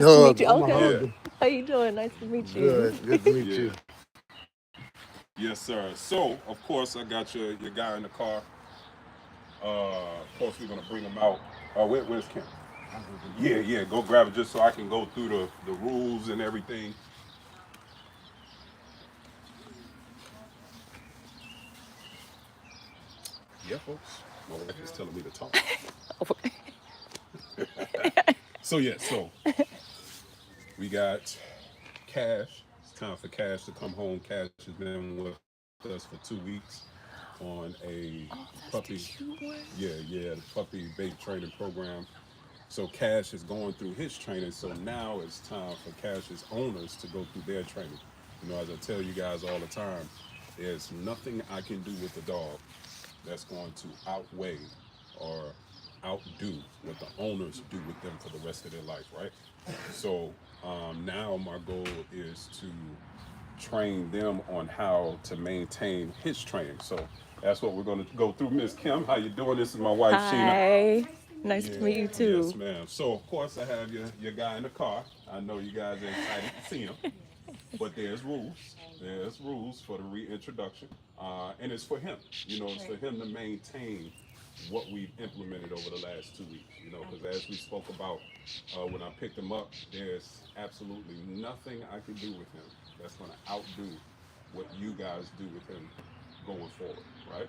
Hug. Meet you. I'm a Okay. hugger. How you doing? Nice to meet you. Good. Good to meet Yeah. you. Yes, sir. So, of course, I got your guy in the car. Of course, we're gonna bring him out. Where's Kim? Yeah, yeah. Go grab it just so I can go through the rules and everything. Yeah, folks. My wife is telling me to talk. So yeah, so we got Cash. It's time for Cash to come home. Cash has been with us for 2 weeks on a Oh, that's the puppy. cute one. Yeah, the puppy bait training program. So Cash is going through his training. So now it's time for Cash's owners to go through their training. You know, as I tell you guys all the time, there's nothing I can do with the dog that's going to outweigh or outdo what the owners do with them for the rest of their life, right? So now my goal is to train them on how to maintain his training. So that's what we're going to go through. Miss Kim, how you doing? This is my wife, Sheena. Hi. Nice to meet Yeah, you yes, too. ma'am. So of course I have your guy in the car. I know you guys are excited to see him, but there's rules. There's rules for the reintroduction, and it's for him. You know, it's for him to maintain what we've implemented over the last 2 weeks. You know, because as we spoke about when I picked him up, there's absolutely nothing I can do with him that's going to outdo what you guys do with him going forward, right?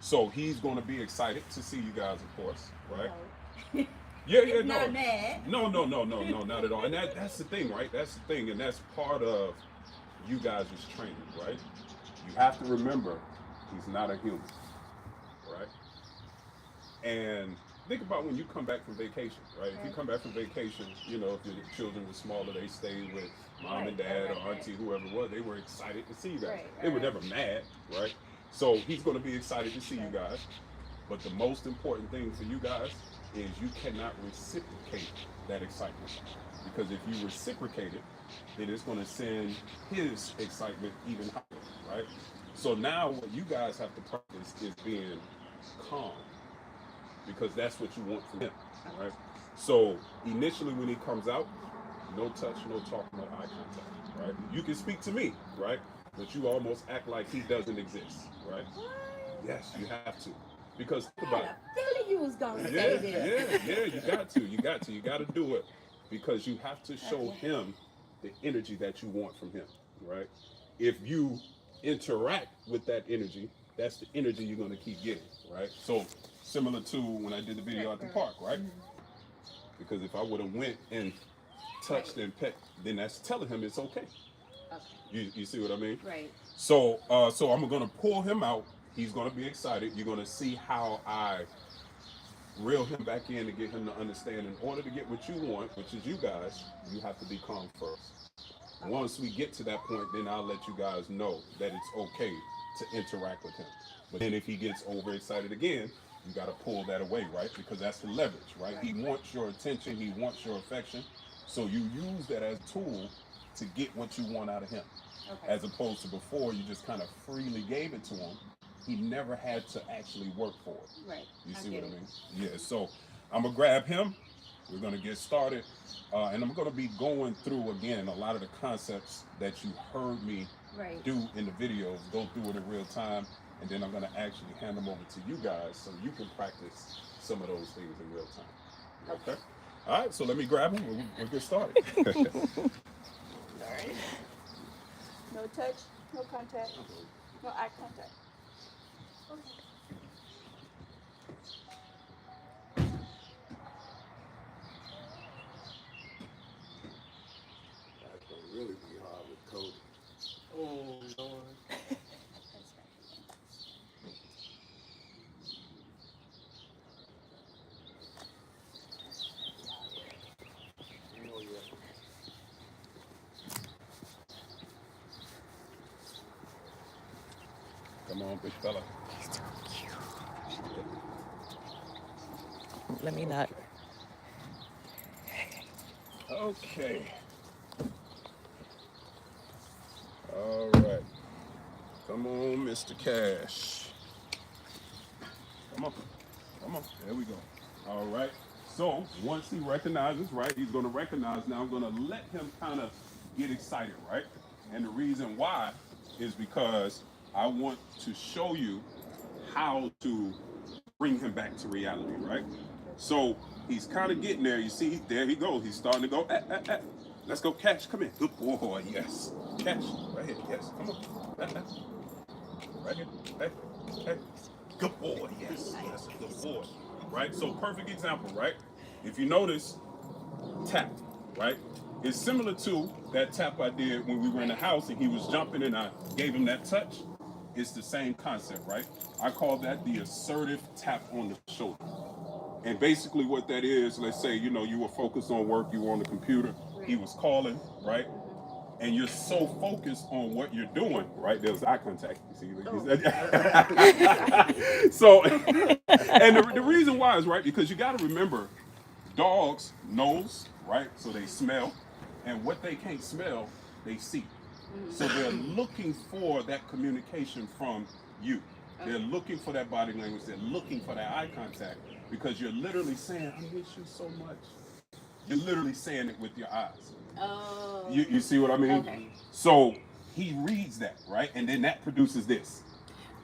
So he's going to be excited to see you guys, of course, right? Yeah, yeah, no, Not mad. no, not at all. And that's the thing, right? That's the thing, and that's part of you guys' training, right? You have to remember he's not a human, right? And think about when you come back from vacation, right? If you come back from vacation, you know, if your children were smaller, they stayed with mom and dad or auntie, whoever it was, they were excited to see you guys. They were never mad, right? So he's going to be excited to see you guys. But the most important thing for you guys is you cannot reciprocate that excitement. Because if you reciprocate it, then it's going to send his excitement even higher, right? So now what you guys have to practice is being calm because that's what you want from him, right? So initially when he comes out, no touch, no talk, no eye contact, right? You can speak to me, right? But you almost act like he doesn't exist, right? Yes, you have to. Because think about it. Feeling you was gonna Yeah, say this. yeah, you got to. You got to do it because you have to show him the energy that you want from him, right? If you interact with that energy, that's the energy you're going to keep getting, right? So similar to when I did the video at the park, right? Because if I would have went and touched and pet, then that's telling him it's okay. You see what I mean? Right. So I'm gonna pull him out. He's gonna be excited. You're gonna see how I reel him back in to get him to understand. In order to get what you want, which is you guys, you have to be calm first. Once we get to that point, then I'll let you guys know that it's okay to interact with him. But then if he gets overexcited again, you got to pull that away, right? Because that's the leverage, right? He wants your attention, he wants your affection. So you use that as a tool to get what you want out of him. As opposed to before, you just kind of freely gave it to him. He never had to actually work for it. Right. You see what I mean? Yeah, so I'm going to grab him. We're going to get started. And I'm going to be going through, again, a lot of the concepts that you heard me do in the videos, go through it in real time. And then I'm going to actually hand them over to you guys so you can practice some of those things in real time. Okay? All right, so let me grab him. We'll get started. Alright. No touch, no contact, no eye contact. That's gonna really be hard with Cody. Oh, Lord. Oh yeah. Come on, big fella. He's so cute. Let me not. Okay. All right. Come on, Mr. Cash. Come on. Come on. There we go. All right. So once he recognizes, right, he's going to recognize. Now I'm going to let him kind of get excited, right? And the reason why is because I want to show you how to bring him back to reality, right? So he's kind of getting there. You see, there he goes. He's starting to go. Let's go, Cash. Come in. Good boy. Yes. Cash. Right here. Yes. Come on. Right here. Hey. Hey. Good boy. Yes. That's a good boy. Right? So perfect example, right? If you notice, tap, right? It's similar to that tap I did when we were in the house and he was jumping and I gave him that touch. It's the same concept, right? I call that the assertive tap on the shoulder. And basically what that is, let's say, you know, you were focused on work, you were on the computer, he was calling, right? And you're so focused on what you're doing, right? There's eye contact. You see? So, and the reason why is, right, because you got to remember, dogs nose, right? So they smell, and what they can't smell, they see. So they're looking for that communication from you. They're looking for that body language. They're looking for that eye contact because you're literally saying, I miss you so much. You're literally saying it with your eyes. Oh. You see what I mean? Okay. So he reads that, right? And then that produces this.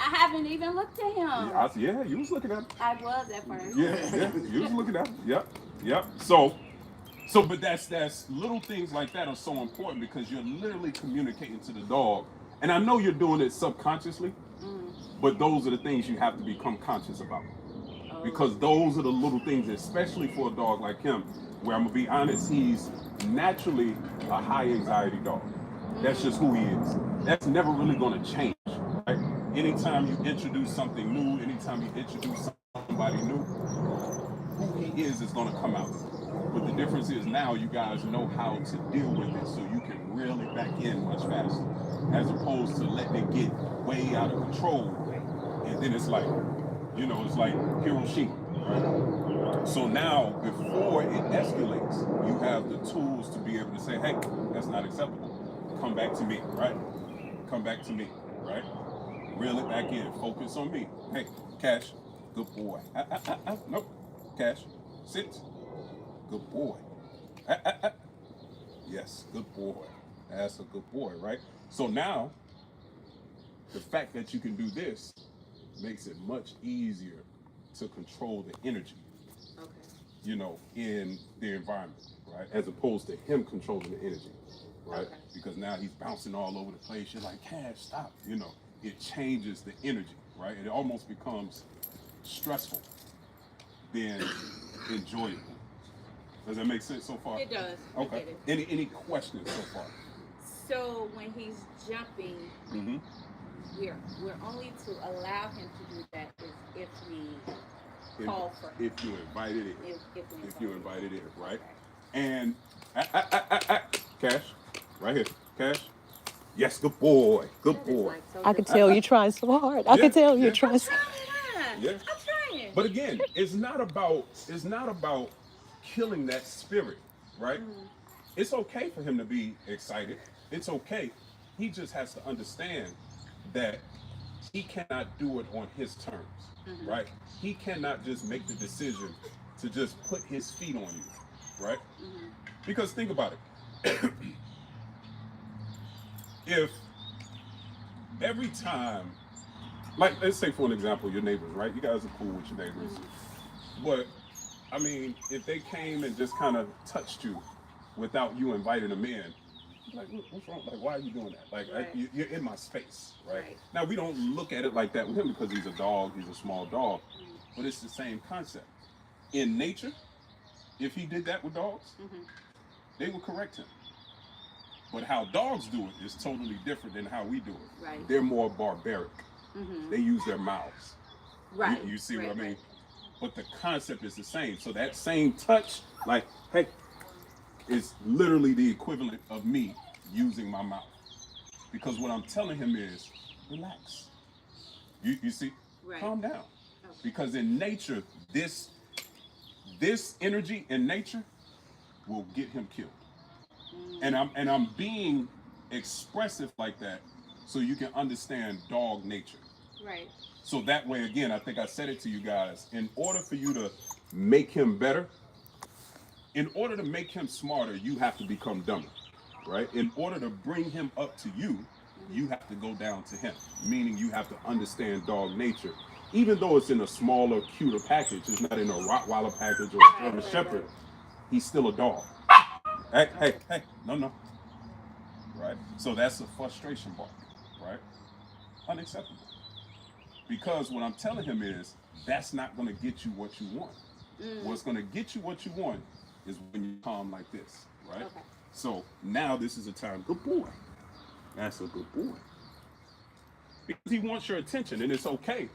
I haven't even looked at him. Yeah, you was looking at him. I was at first. Yeah, you was looking at him. Yep. But that's little things like that are so important because you're literally communicating to the dog. And I know you're doing it subconsciously, but those are the things you have to become conscious about. Because those are the little things, especially for a dog like him, where I'm gonna be honest, he's naturally a high anxiety dog. That's just who he is. That's never really gonna change, right? Anytime you introduce something new, anytime you introduce somebody new, who he is gonna come out. But the difference is now you guys know how to deal with it so you can reel it back in much faster. As opposed to letting it get way out of control. And then it's like, you know, it's like Hiroshima, right? So now, before it escalates, you have the tools to be able to say, hey, that's not acceptable. Come back to me, right? Come back to me, right? Reel it back in. Focus on me. Hey, Cash, good boy. Nope. Cash, sit. Good boy. Yes, good boy. That's a good boy, right? So now, the fact that you can do this makes it much easier to control the energy, you know, in the environment, right? As opposed to him controlling the energy, right? Because now he's bouncing all over the place. You're like, Cash, stop. You know, it changes the energy, right? It almost becomes stressful than enjoyable. Does that make sense so far? It does. Okay. I get it. Any questions so far? So when he's jumping, we're only to allow him to do that if we call for it. If you invited it. If you invited it, right? Okay. And Cash, right here, Cash. Yes, good boy, good boy. I could tell you're trying so hard. I could tell you're trying so hard. Yeah. I'm trying. But again, it's not about killing that spirit, right? It's okay for him to be excited. It's okay. He just has to understand that he cannot do it on his terms, right? He cannot just make the decision to just put his feet on you, right? Because think about it. If every time, like, let's say for an example, your neighbors, right? You guys are cool with your neighbors. But, I mean, if they came and just kind of touched you without you inviting them in, like, what's wrong? Like, why are you doing that? Like, you're in my space, right? Now, we don't look at it like that with him because he's a dog, he's a small dog, but it's the same concept. In nature, if he did that with dogs, they would correct him. But how dogs do it is totally different than how we do it. Right. They're more barbaric. They use their mouths. Right. You see what I mean? But the concept is the same. So that same touch, like, hey, is literally the equivalent of me using my mouth. Because what I'm telling him is, relax. You see? Calm down. Okay. Because in nature, this energy in nature will get him killed. And I'm being expressive like that so you can understand dog nature. Right. So that way, again, I think I said it to you guys, in order for you to make him better, In order to make him smarter, you have to become dumber, right? In order to bring him up to you, you have to go down to him, meaning you have to understand dog nature. Even though it's in a smaller, cuter package, it's not in a Rottweiler package or a German Shepherd, he's still a dog. Hey, hey, hey, no, no. Right? So that's a frustration bark, right? Unacceptable. Because what I'm telling him is that's not going to get you what you want. What's going to get you what you want is when you calm like this, right? Okay. So now this is a time, good boy. That's a good boy. Because he wants your attention and it's okay,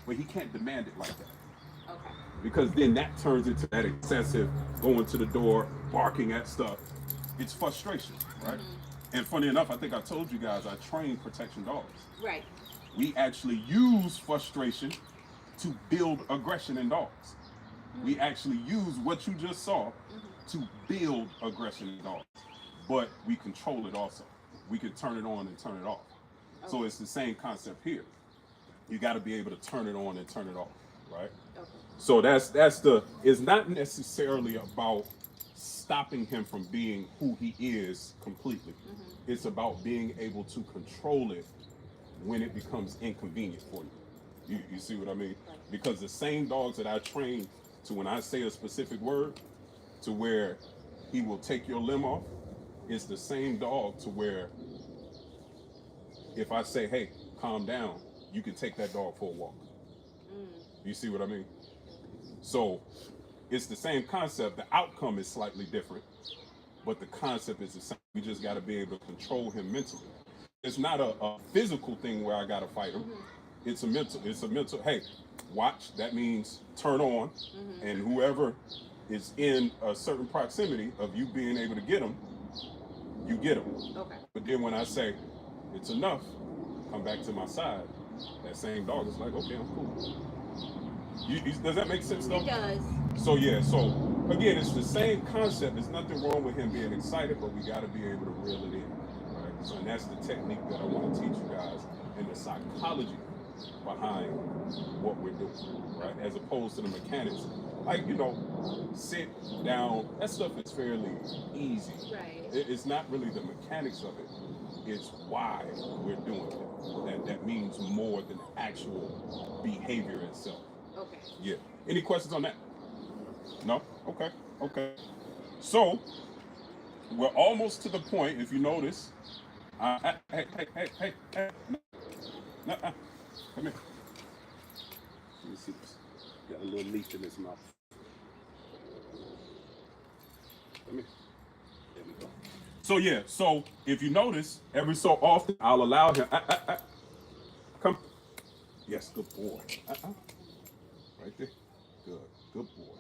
but he can't demand it like that. Okay. Because then that turns into that excessive going to the door, barking at stuff. It's frustration, right? And funny enough, I think I told you guys I train protection dogs. Right. We actually use frustration to build aggression in dogs. We actually use what you just saw to build aggression in dogs. But we control it also. We can turn it on and turn it off. Okay. So it's the same concept here. You got to be able to turn it on and turn it off, right? Okay. So it's not necessarily about stopping him from being who he is completely. It's about being able to control it when it becomes inconvenient for you. You see what I mean? Because the same dogs that I train to when I say a specific word to where he will take your limb off, it's the same dog to where if I say, hey, calm down, you can take that dog for a walk. You see what I mean? So it's the same concept. The outcome is slightly different, but the concept is the same. We just got to be able to control him mentally. It's not a physical thing where I got to fight him. It's a mental, hey, watch, that means turn on, and whoever is in a certain proximity of you being able to get them, you get them. Okay. But then when I say, it's enough, come back to my side, that same dog is like, okay, I'm cool. Does that make sense though? It does. So yeah, so again, it's the same concept. There's nothing wrong with him being excited, but we got to be able to reel it in, right? So and that's the technique that I want to teach you guys and the psychology behind what we're doing, right? As opposed to the mechanics. Like, sit down, that stuff is fairly easy. Right. It's not really the mechanics of it. It's why we're doing it. That means more than actual behavior itself. Okay. Yeah. Any questions on that? No? Okay. Okay. So, we're almost to the point, if you notice. Hey. No, come here. Let me see this. Got a little leaf in his mouth. Come here. There we go. So yeah, so if you notice, every so often I'll allow him. Come. Yes, good boy. Right there. Good boy.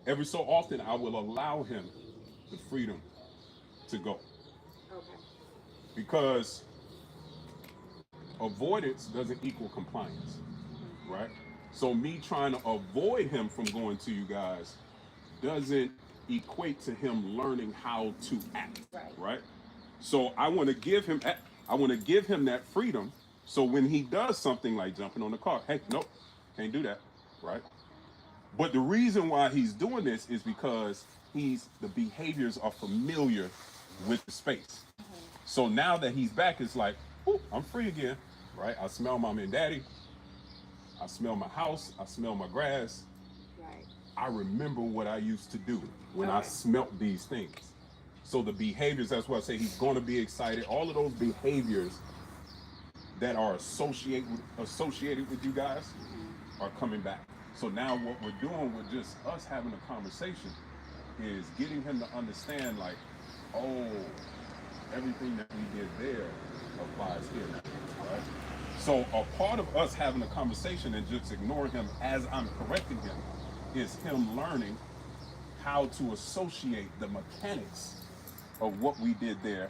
Every so often I will allow him the freedom to go. Okay. Because avoidance doesn't equal compliance, right? So me trying to avoid him from going to you guys doesn't equate to him learning how to act, right? So I want to give him that freedom. So when he does something like jumping on the car, hey, nope, can't do that, right? But the reason why he's doing this is because the behaviors are familiar with the space. So now that he's back, it's like, ooh, I'm free again, right? I smell mommy and daddy. I smell my house. I smell my grass. Right. I remember what I used to do when I smelt these things. So the behaviors, that's why I say he's going to be excited. All of those behaviors that are associated with you guys are coming back. So now what we're doing with just us having a conversation is getting him to understand, like, oh, everything that we did there applies here now, right? So a part of us having a conversation and just ignoring him as I'm correcting him is him learning how to associate the mechanics of what we did there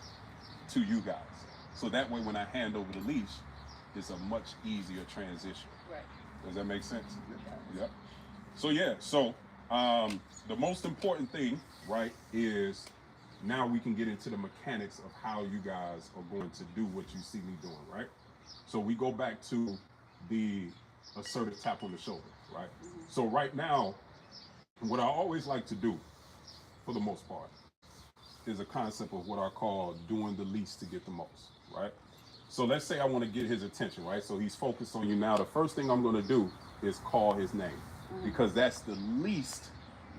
to you guys. So that way when I hand over the leash, it's a much easier transition. Right. Does that make sense? Yep. So yeah, the most important thing, right, is now we can get into the mechanics of how you guys are going to do what you see me doing, right? So we go back to the assertive tap on the shoulder, right? So right now, what I always like to do for the most part, is a concept of what I call doing the least to get the most, right? So let's say I want to get his attention, right? So he's focused on you now. The first thing I'm going to do is call his name, because that's the least,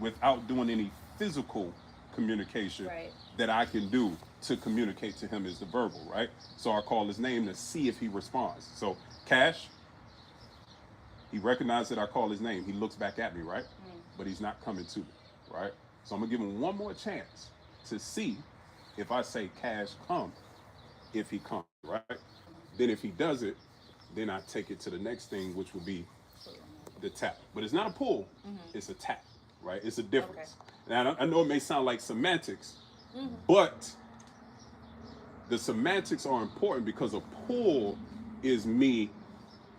without doing any physical communication, that I can do to communicate to him, is the verbal, right? So I call his name to see if he responds. So Kash, he recognized that I call his name. He looks back at me, right? But he's not coming to me, right? So I'm gonna give him one more chance to see if I say Kash, come, if he comes, right? Then if he does it, then I take it to the next thing, which will be the tap. But it's not a pull, it's a tap, right? It's a difference. Now, I know it may sound like semantics, but the semantics are important, because a pull is me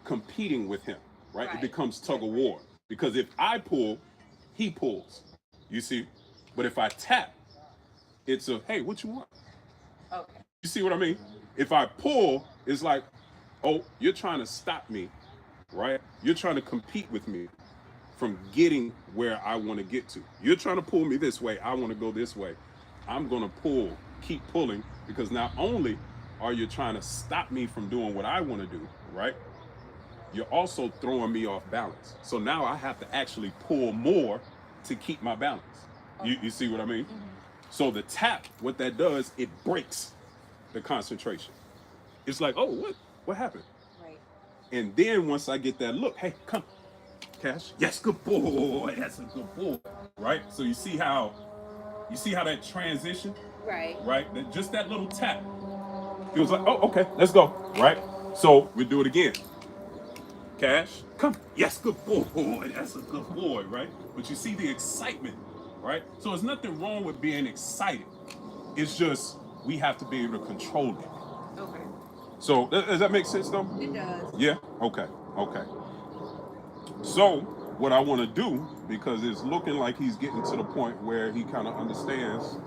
competing with him, right? It becomes tug of war. Because if I pull, he pulls, you see? But if I tap, it's a, hey, what you want? Okay. You see what I mean? If I pull, it's like, oh, you're trying to stop me, right? You're trying to compete with me from getting where I want to get to. You're trying to pull me this way. I want to go this way. I'm going to pull, keep pulling, because not only are you trying to stop me from doing what I want to do, right? You're also throwing me off balance. So now I have to actually pull more to keep my balance. You see what I mean? So the tap, what that does, it breaks the concentration. It's like, oh, what happened? Right. And then once I get that look, hey, come, Kash. Yes, good boy. That's a good boy, right? So you see how that transition, Right. right? Just that little tap. It was like, oh, okay, let's go, right? So we do it again. Kash, come. Yes, good boy. That's a good boy, right? But you see the excitement, right? So there's nothing wrong with being excited. It's just we have to be able to control it. Okay. So does that make sense, though? It does. Yeah. Okay. So what I want to do, because it's looking like he's getting to the point where he kind of understands,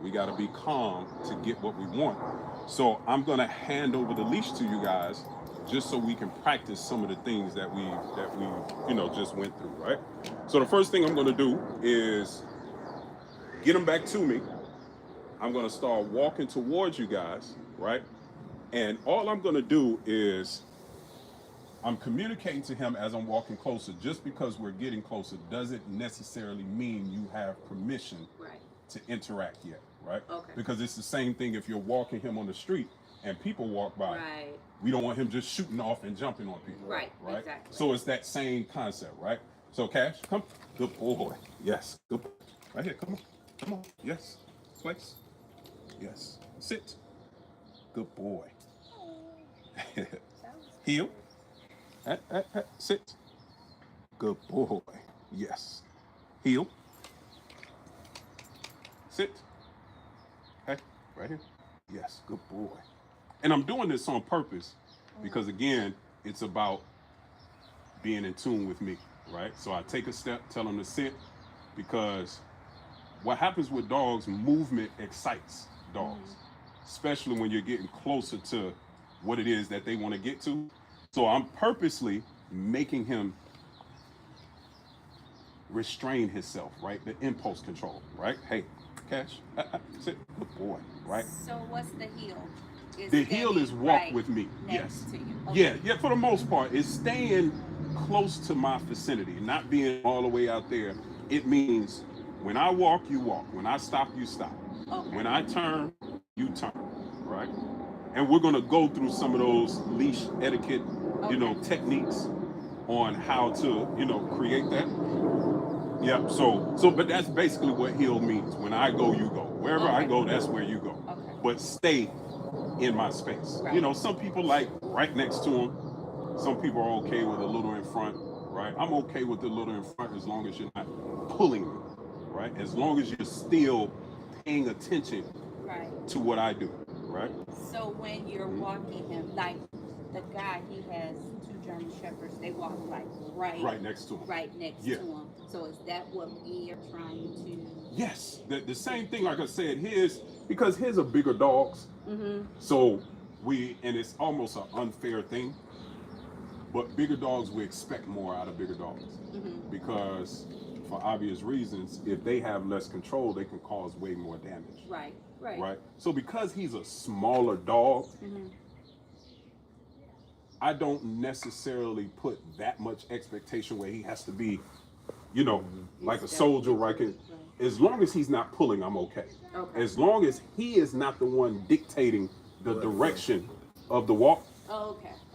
we got to be calm to get what we want. So I'm going to hand over the leash to you guys, just so we can practice some of the things that we just went through, right? So the first thing I'm going to do is get him back to me. I'm going to start walking towards you guys, right? And all I'm going to do is I'm communicating to him as I'm walking closer. Just because we're getting closer doesn't necessarily mean you have permission to interact yet, right? Okay. Because it's the same thing if you're walking him on the street and people walk by. Right. We don't want him just shooting off and jumping on people. Right. Right. Exactly. So it's that same concept, right? So Kash, come. Good boy. Yes. Good. Right here. Come on. Come on. Yes. Place. Yes. Sit. Good boy. Heel. Sit. Good boy. Yes. Heel. Sit. Hey, right here. Yes, good boy. And I'm doing this on purpose because, again, it's about being in tune with me, right? So I take a step, tell them to sit, because what happens with dogs, movement excites dogs, especially when you're getting closer to what it is that they want to get to. So I'm purposely making him restrain himself, right? The impulse control, right? Hey, Kash, sit, good boy, right? So what's the heel? The heel is walk with me. Yes. Okay. Yeah, for the most part, it's staying close to my vicinity, not being all the way out there. It means when I walk, you walk. When I stop, you stop. Okay. When I turn, you turn, right? And we're gonna go through some of those leash etiquette, techniques on how to, create that. Yeah. So, but that's basically what heel means. When I go, you go. Wherever I go, that's where you go. Okay. But stay in my space. Right. Some people like right next to them. Some people are okay with a little in front, right? I'm okay with the little in front as long as you're not pulling me, right? As long as you're still paying attention to what I do, right? So when you're walking him, like the guy, he has 2 German Shepherds, they walk like right next to him. Right next to him. So is that what we are trying to? Yes, the same thing. Like I said, because his are bigger dogs. So and it's almost an unfair thing, but bigger dogs, we expect more out of bigger dogs, because for obvious reasons, if they have less control, they can cause way more damage. Right, right. Right? So because he's a smaller dog, I don't necessarily put that much expectation where he has to be, you know, like a soldier, right? As long as he's not pulling, I'm okay. As long as he is not the one dictating the direction of the walk,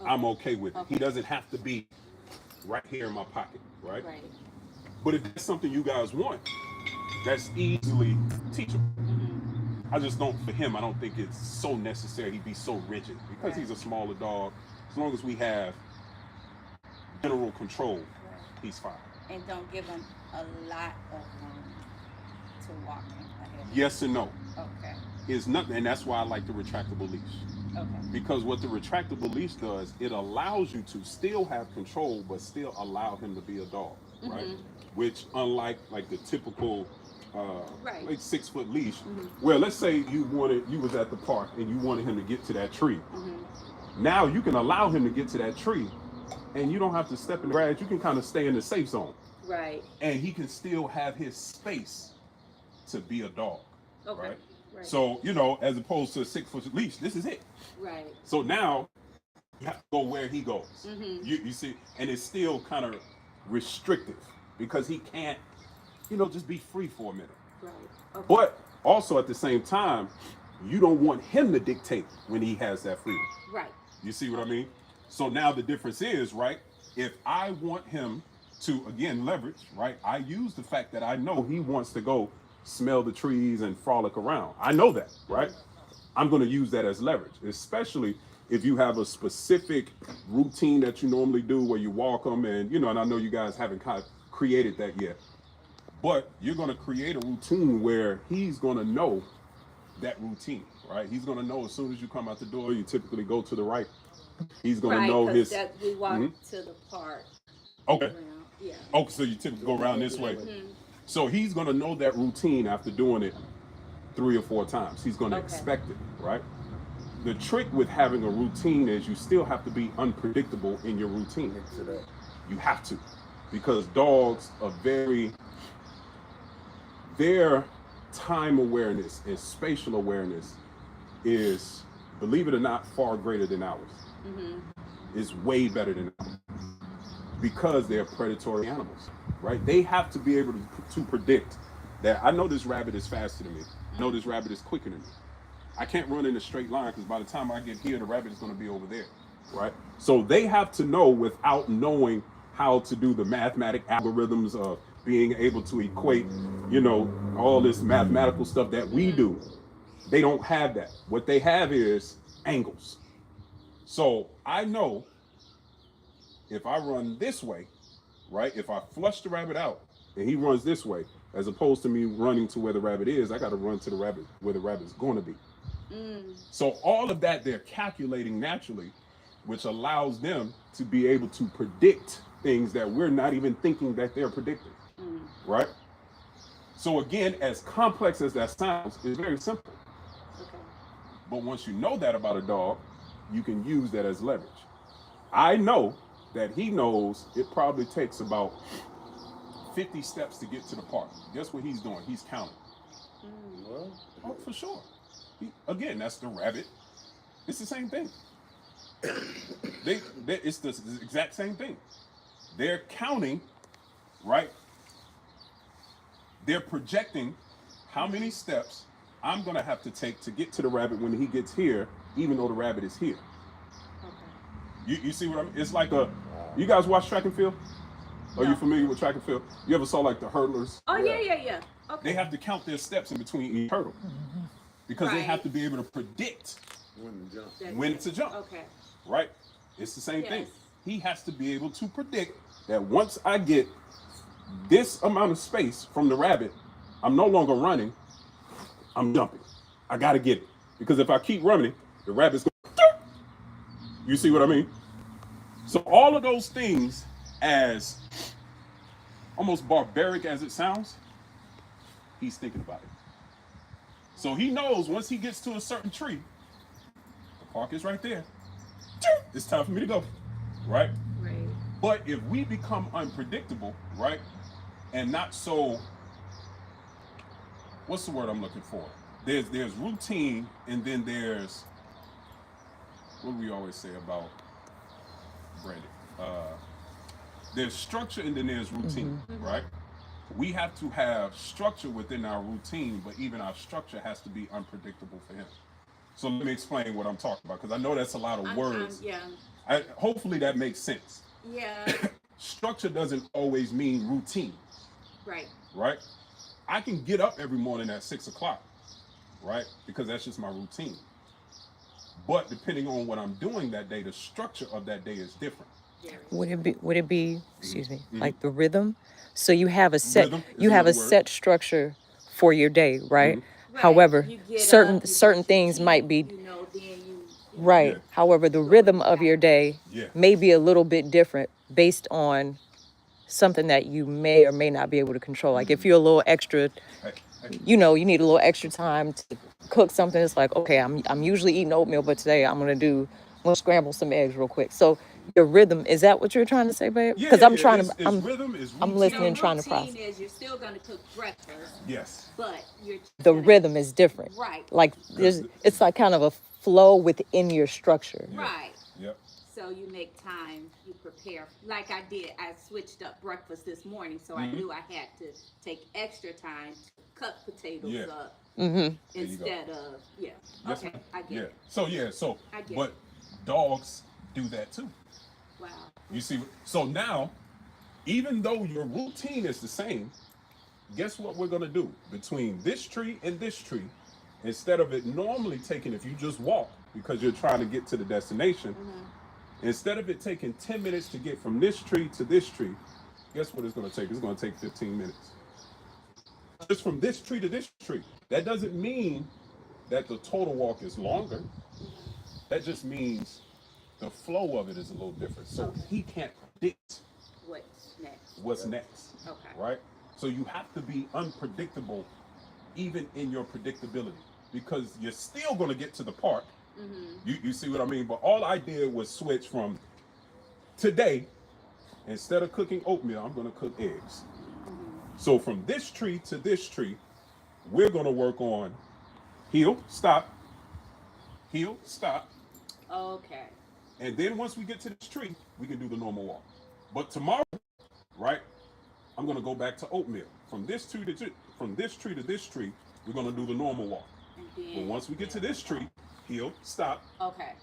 I'm okay with it. He doesn't have to be right here in my pocket, right? But if that's something you guys want, that's easily teachable. I just don't, for him, I don't think it's so necessary he be so rigid because he's a smaller dog. As long as we have general control, he's fine. And don't give him a lot of room to walk ahead. Yes and no. Okay. Is nothing, and that's why I like the retractable leash. Okay. Because what the retractable leash does, it allows you to still have control, but still allow him to be a dog, right? Which, unlike like the typical, like 6 foot leash, where let's say you was at the park and you wanted him to get to that tree. Now you can allow him to get to that tree, and you don't have to step in the grass. You can kind of stay in the safe zone, right? And he can still have his space to be a dog, right? So, you know, as opposed to a 6 foot leash, this is it. Right. So now you have to go where he goes. You see, and it's still kind of restrictive because he can't, you know, just be free for a minute. Right. Okay. But also at the same time, you don't want him to dictate when he has that freedom. Right. You see what I mean? So now the difference is, right, if I want him to, again, leverage, right, I use the fact that I know he wants to go smell the trees and frolic around. I know that, right? I'm going to use that as leverage, especially if you have a specific routine that you normally do where you walk them and, you know, and I know you guys haven't kind of created that yet, but you're going to create a routine where he's going to know that routine, right? He's going to know as soon as you come out the door, you typically go to the right. He's going to know his... That we walk to the park. Okay. Around. Yeah. Okay, so you typically go around this way. So he's going to know that routine after doing it 3 or 4 times. He's going to expect it, right? The trick with having a routine is you still have to be unpredictable in your routine. You have to, because dogs are their time awareness and spatial awareness is, believe it or not, far greater than ours. It's way better than ours because they're predatory animals, right? They have to be able to predict that I know this rabbit is faster than me. I know this rabbit is quicker than me. I can't run in a straight line because by the time I get here, the rabbit is going to be over there, right? So they have to know without knowing how to do the mathematic algorithms of being able to equate, you know, all this mathematical stuff that we do. They don't have that. What they have is angles. So I know if I run this way, right? If I flush the rabbit out and he runs this way, as opposed to me running to where the rabbit is, I got to run to the rabbit where the rabbit's going to be. So all of that they're calculating naturally, which allows them to be able to predict things that we're not even thinking that they're predicting, right? So again, as complex as that sounds, it's very simple. But once you know that about a dog, you can use that as leverage. I know that he knows it probably takes about 50 steps to get to the park. Guess what he's doing? He's counting. Oh, for sure. Again, that's the rabbit. It's the same thing. It's the exact same thing. They're counting, right? They're projecting how many steps I'm going to have to take to get to the rabbit when he gets here, even though the rabbit is here. You see what I mean? It's like you guys watch track and field? Are you familiar with track and field? You ever saw like the hurdlers? Oh, yeah. Okay. They have to count their steps in between each hurdle because they have to be able to predict when to jump. Okay. Right? It's the same thing. He has to be able to predict that once I get this amount of space from the rabbit, I'm no longer running, I'm jumping. I got to get it. Because if I keep running, the rabbit's going to... You see what I mean? So all of those things, as almost barbaric as it sounds, he's thinking about it. So he knows once he gets to a certain tree, the park is right there. It's time for me to go, right? Right. But if we become unpredictable, right, and not so, what's the word I'm looking for? There's routine, and then there's, what do we always say about Brandon? There's structure, and then there's routine, right? We have to have structure within our routine, but even our structure has to be unpredictable for him. So let me explain what I'm talking about, because I know that's a lot of words. Yeah. Hopefully that makes sense. Yeah. Structure doesn't always mean routine. Right. Right? I can get up every morning at 6 o'clock, right? Because that's just my routine. But depending on what I'm doing that day, the structure of that day is different. Would it be, excuse me, like the rhythm? So you have a set, Rhythm is you have a another word. set structure for your day, right? Right. However, You get certain up, you certain brush your things teeth, might be then you right. Yeah. However, the go rhythm and of your day Yeah. may be a little bit different based on something that you may or may not be able to control. Like if you're a little extra, Hey, you need a little extra time to cook something. It's like, okay, I'm usually eating oatmeal, but today I'm gonna scramble some eggs real quick. So your rhythm, is that what you're trying to say, babe? yeah, Because yeah, I'm yeah. trying It's, to, it's rhythm, it's routine. I'm listening, So trying to routine process. is you're still gonna cook breakfast, Yes. but you're The gonna, rhythm is different. right. Like it's like kind of a flow within your structure. Yeah. Right. Yep. So you make time, you prepare. Like I did, I switched up breakfast this morning, so I knew I had to take extra time to cut potatoes up instead of Yes, Okay, ma'am. I get Yeah. it. So I get but it. dogs do that too. Wow. You see, so now, even though your routine is the same, guess what we're gonna do between this tree and this tree? Instead of it normally taking, if you just walk because you're trying to get to the destination, instead of it taking 10 minutes to get from this tree to this tree, guess what it's gonna take? It's gonna take 15 minutes. Just from this tree to this tree. That doesn't mean that the total walk is longer. That just means the flow of it is a little different. So he can't predict What's next? what's next. Okay. Right? So you have to be unpredictable even in your predictability, because you're still going to get to the park. You see what I mean? But all I did was switch from today, instead of cooking oatmeal, I'm going to cook eggs. So from this tree to this tree, we're going to work on heel, stop, heel, stop. Okay. And then once we get to this tree, we can do the normal walk. But tomorrow, right, I'm going to go back to oatmeal. From this tree to this tree, we're going to do the normal walk. But once we get to this tree, heel, stop. Okay.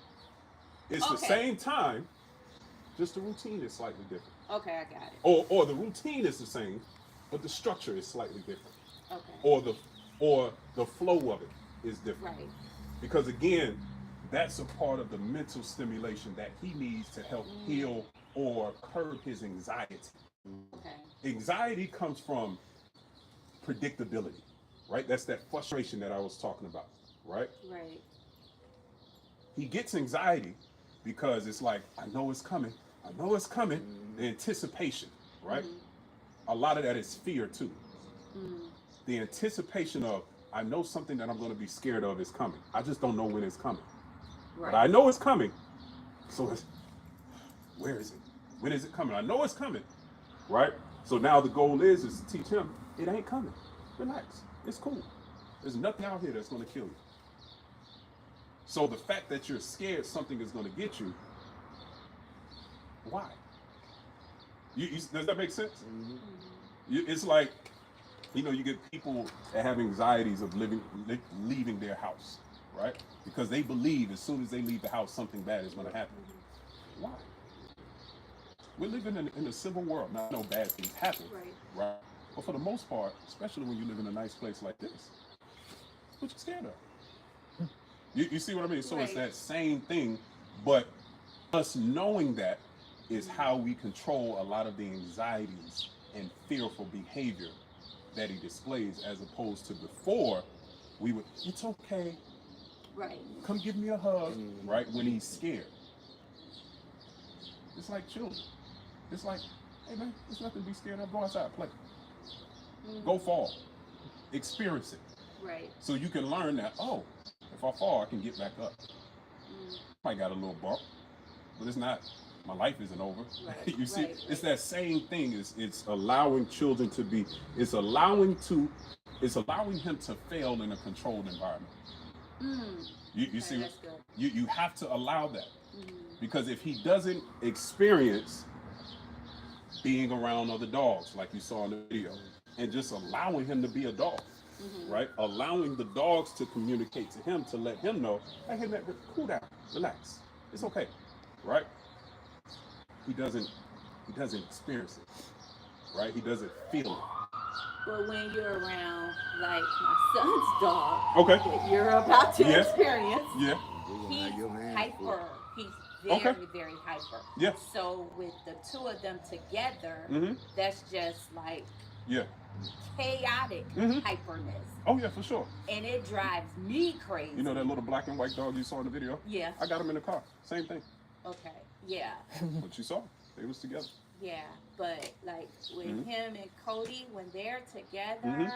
It's the same time, just the routine is slightly different. Okay, I got it. Or the routine is the same, but the structure is slightly different. Okay. Or the flow of it is different. Right. Because again, that's a part of the mental stimulation that he needs to help heal or curb his anxiety. Okay. Anxiety comes from predictability, right? That's that frustration that I was talking about, right? Right. He gets anxiety because it's like, I know it's coming. I know it's coming. The anticipation, right? A lot of that is fear too. The anticipation of, I know something that I'm going to be scared of is coming. I just don't know when it's coming. Right. But I know it's coming. So where is it? When is it coming? I know it's coming, right? So now the goal is to teach him, it ain't coming. Relax. It's cool. There's nothing out here that's going to kill you. So the fact that you're scared something is going to get you, why? Does that make sense? It's like, you get people that have anxieties of leaving their house, right? Because they believe as soon as they leave the house, something bad is going to happen. Why? We're living in a civil world. Now, I know bad things happen, right? But for the most part, especially when you live in a nice place like this, what you scared of? You see what I mean? So it's that same thing, but us knowing that is how we control a lot of the anxieties and fearful behavior that he displays, as opposed to before we would, it's okay. Right. Come give me a hug, right? When he's scared. It's like children. It's like, hey man, there's nothing to be scared of. Go outside, play. Go fall. Experience it. Right. So you can learn that, oh, if I fall, I can get back up. I got a little bump, but it's not my life isn't over. Right, You see, right, it's right. that same thing. It's allowing children to be. It's allowing him to fail in a controlled environment. You see, that's good. you have to allow that, Mm-hmm. because if he doesn't experience being around other dogs, like you saw in the video, and just allowing him to be a dog, right? Allowing the dogs to communicate to him, to let him know, hey man, cool down, relax, it's okay, right? He doesn't experience it, right? He doesn't feel it. But when you're around, like my son's dog, Okay. that you're about to Yeah. experience, Yeah. he's hyper. He's Okay. very, very hyper. Yeah. So with the two of them together, Mhm. that's just like Yeah. chaotic Mhm. hyperness. Oh yeah, for sure. And it drives me crazy. You know that little black and white dog you saw in the video? Yeah. I got him in the car. Same thing. Okay. Yeah. What you saw, they was together. Yeah. But like with him and Cody, when they're together,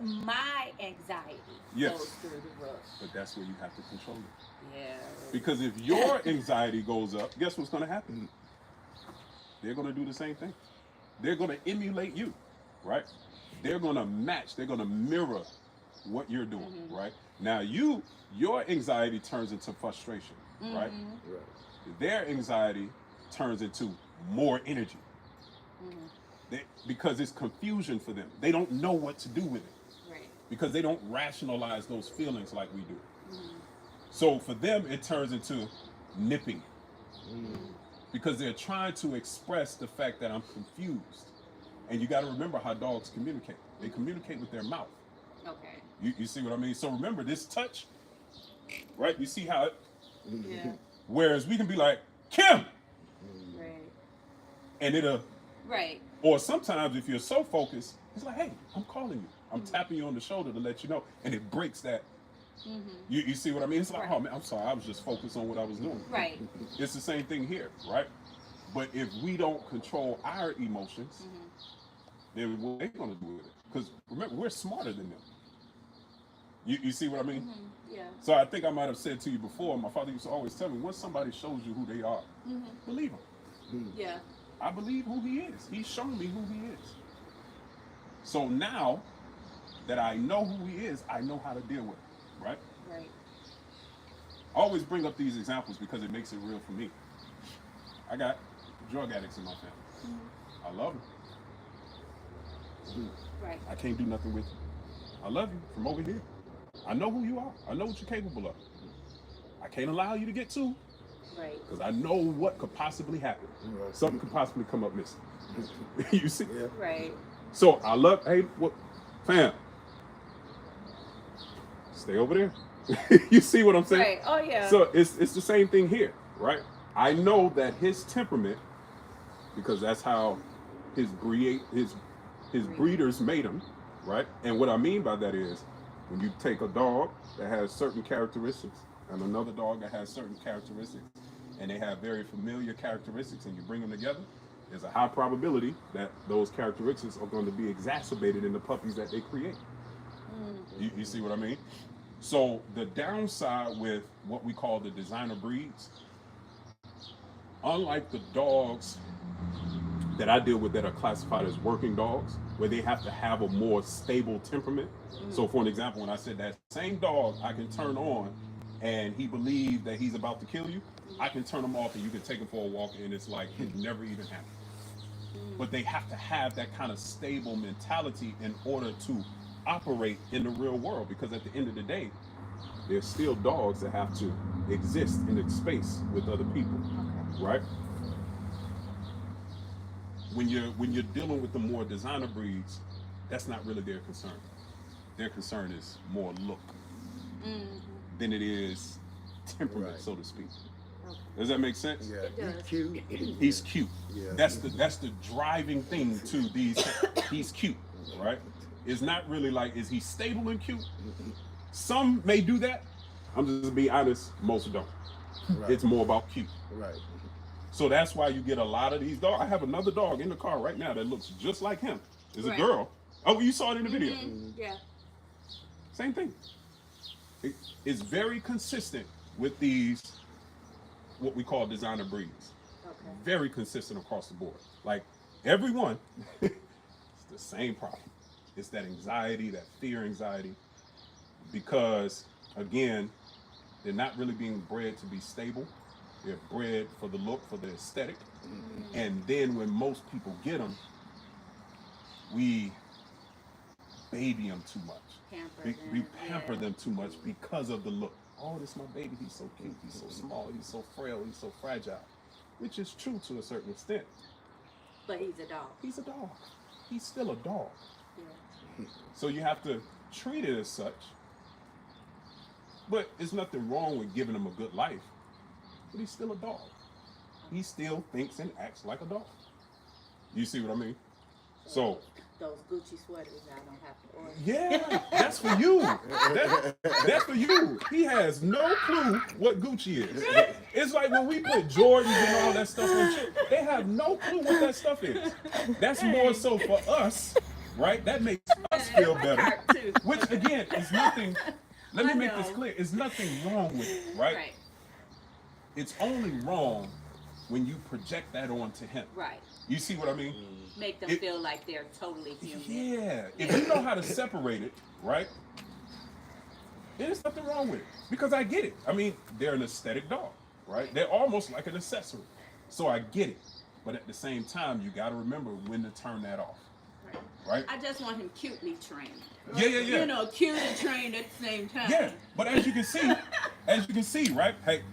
my anxiety goes through the roof. But that's where you have to control it. Yeah. Because if your anxiety goes up, guess what's going to happen? They're going to do the same thing. They're going to emulate you, right? They're going to match. They're going to mirror what you're doing, right? Now your anxiety turns into frustration, right? Their anxiety turns into more energy. Because it's confusion for them. They don't know what to do with it. Right. Because they don't rationalize those feelings like we do. So for them, it turns into nipping. Because they're trying to express the fact that I'm confused. And you got to remember how dogs communicate. They communicate with their mouth. Okay. You see what I mean? So remember this touch, right? You see how it, Yeah. whereas we can be like, Kim! Right. And it'll, Right. or sometimes if you're so focused, it's like, hey, I'm calling you. I'm tapping you on the shoulder to let you know. And it breaks that. You see what I mean? It's like, oh man, I'm sorry, I was just focused on what I was doing. Right. It's the same thing here, right? But if we don't control our emotions, then what are they going to do with it? Because remember, we're smarter than them. You see what I mean? Yeah. So I think I might have said to you before, my father used to always tell me, once somebody shows you who they are, believe them. Yeah. I believe who he is. He's shown me who he is. So now that I know who he is, I know how to deal with it, right? Right. I always bring up these examples because it makes it real for me. I got drug addicts in my family. I love them. Right. I can't do nothing with you. I love you from over here. I know who you are. I know what you're capable of. I can't allow you to get too. Right. Because I know what could possibly happen. Something could possibly come up missing. You see? Yeah. Right. So I love, hey, what, fam, stay over there. You see what I'm saying? Right. Oh yeah. So it's the same thing here, right? I know that his temperament, because that's how his breeders made him, right? And what I mean by that is, when you take a dog that has certain characteristics and another dog that has certain characteristics, and they have very familiar characteristics, and you bring them together, there's a high probability that those characteristics are going to be exacerbated in the puppies that they create. You see what I mean? So the downside with what we call the designer breeds, unlike the dogs that I deal with that are classified as working dogs, where they have to have a more stable temperament. So for an example, when I said that same dog I can turn on and he believes that he's about to kill you, I can turn him off and you can take him for a walk and it's like it never even happened. But they have to have that kind of stable mentality in order to operate in the real world, because at the end of the day, there's still dogs that have to exist in a space with other people, right? When you're dealing with the more designer breeds, that's not really their concern. Their concern is more look than it is temperament, Right. so to speak. Does that make sense? Yeah, It does. he's cute. He's cute. Yeah. That's the driving thing to these. He's cute, right? It's not really like, is he stable and cute? Some may do that. I'm just to be honest, most don't. Right. It's more about cute. Right. So that's why you get a lot of these dogs. I have another dog in the car right now that looks just like him. It's a Right. girl. Oh, you saw it in the video. Yeah. Same thing. It's very consistent with these what we call designer breeds. Okay. Very consistent across the board. Like everyone, it's the same problem. It's that anxiety, that fear anxiety, because again, they're not really being bred to be stable. They're bred for the look, for the aesthetic. And then when most people get them, we baby them too much. We pamper them too much because of the look. Oh, this is my baby. He's so cute. He's so small. He's so frail. He's so fragile. Which is true to a certain extent. But he's a dog. He's a dog. He's still a dog. Yeah. So you have to treat it as such. But there's nothing wrong with giving him a good life. But he's still a dog. He still thinks and acts like a dog. You see what I mean? So those Gucci sweaters I don't have to order. yeah, that's for you. That's for you. He has no clue what Gucci is. It's like when we put Jordans and all that stuff on shit, they have no clue what that stuff is. That's more so for us, right? That makes us feel better. Which again is nothing. Let me make this clear. It's nothing wrong with it, right? It's only wrong when you project that onto him. Right. You see what I mean? Make them feel like they're totally human. Yeah. If you know how to separate it, right? There's nothing wrong with it. Because I get it. I mean, they're an aesthetic dog, right? They're almost like an accessory. So I get it. But at the same time, you got to remember when to turn that off. Right? I just want him cutely trained. Yeah. You know, cute and trained at the same time. Yeah. But as you can see, right? Hey,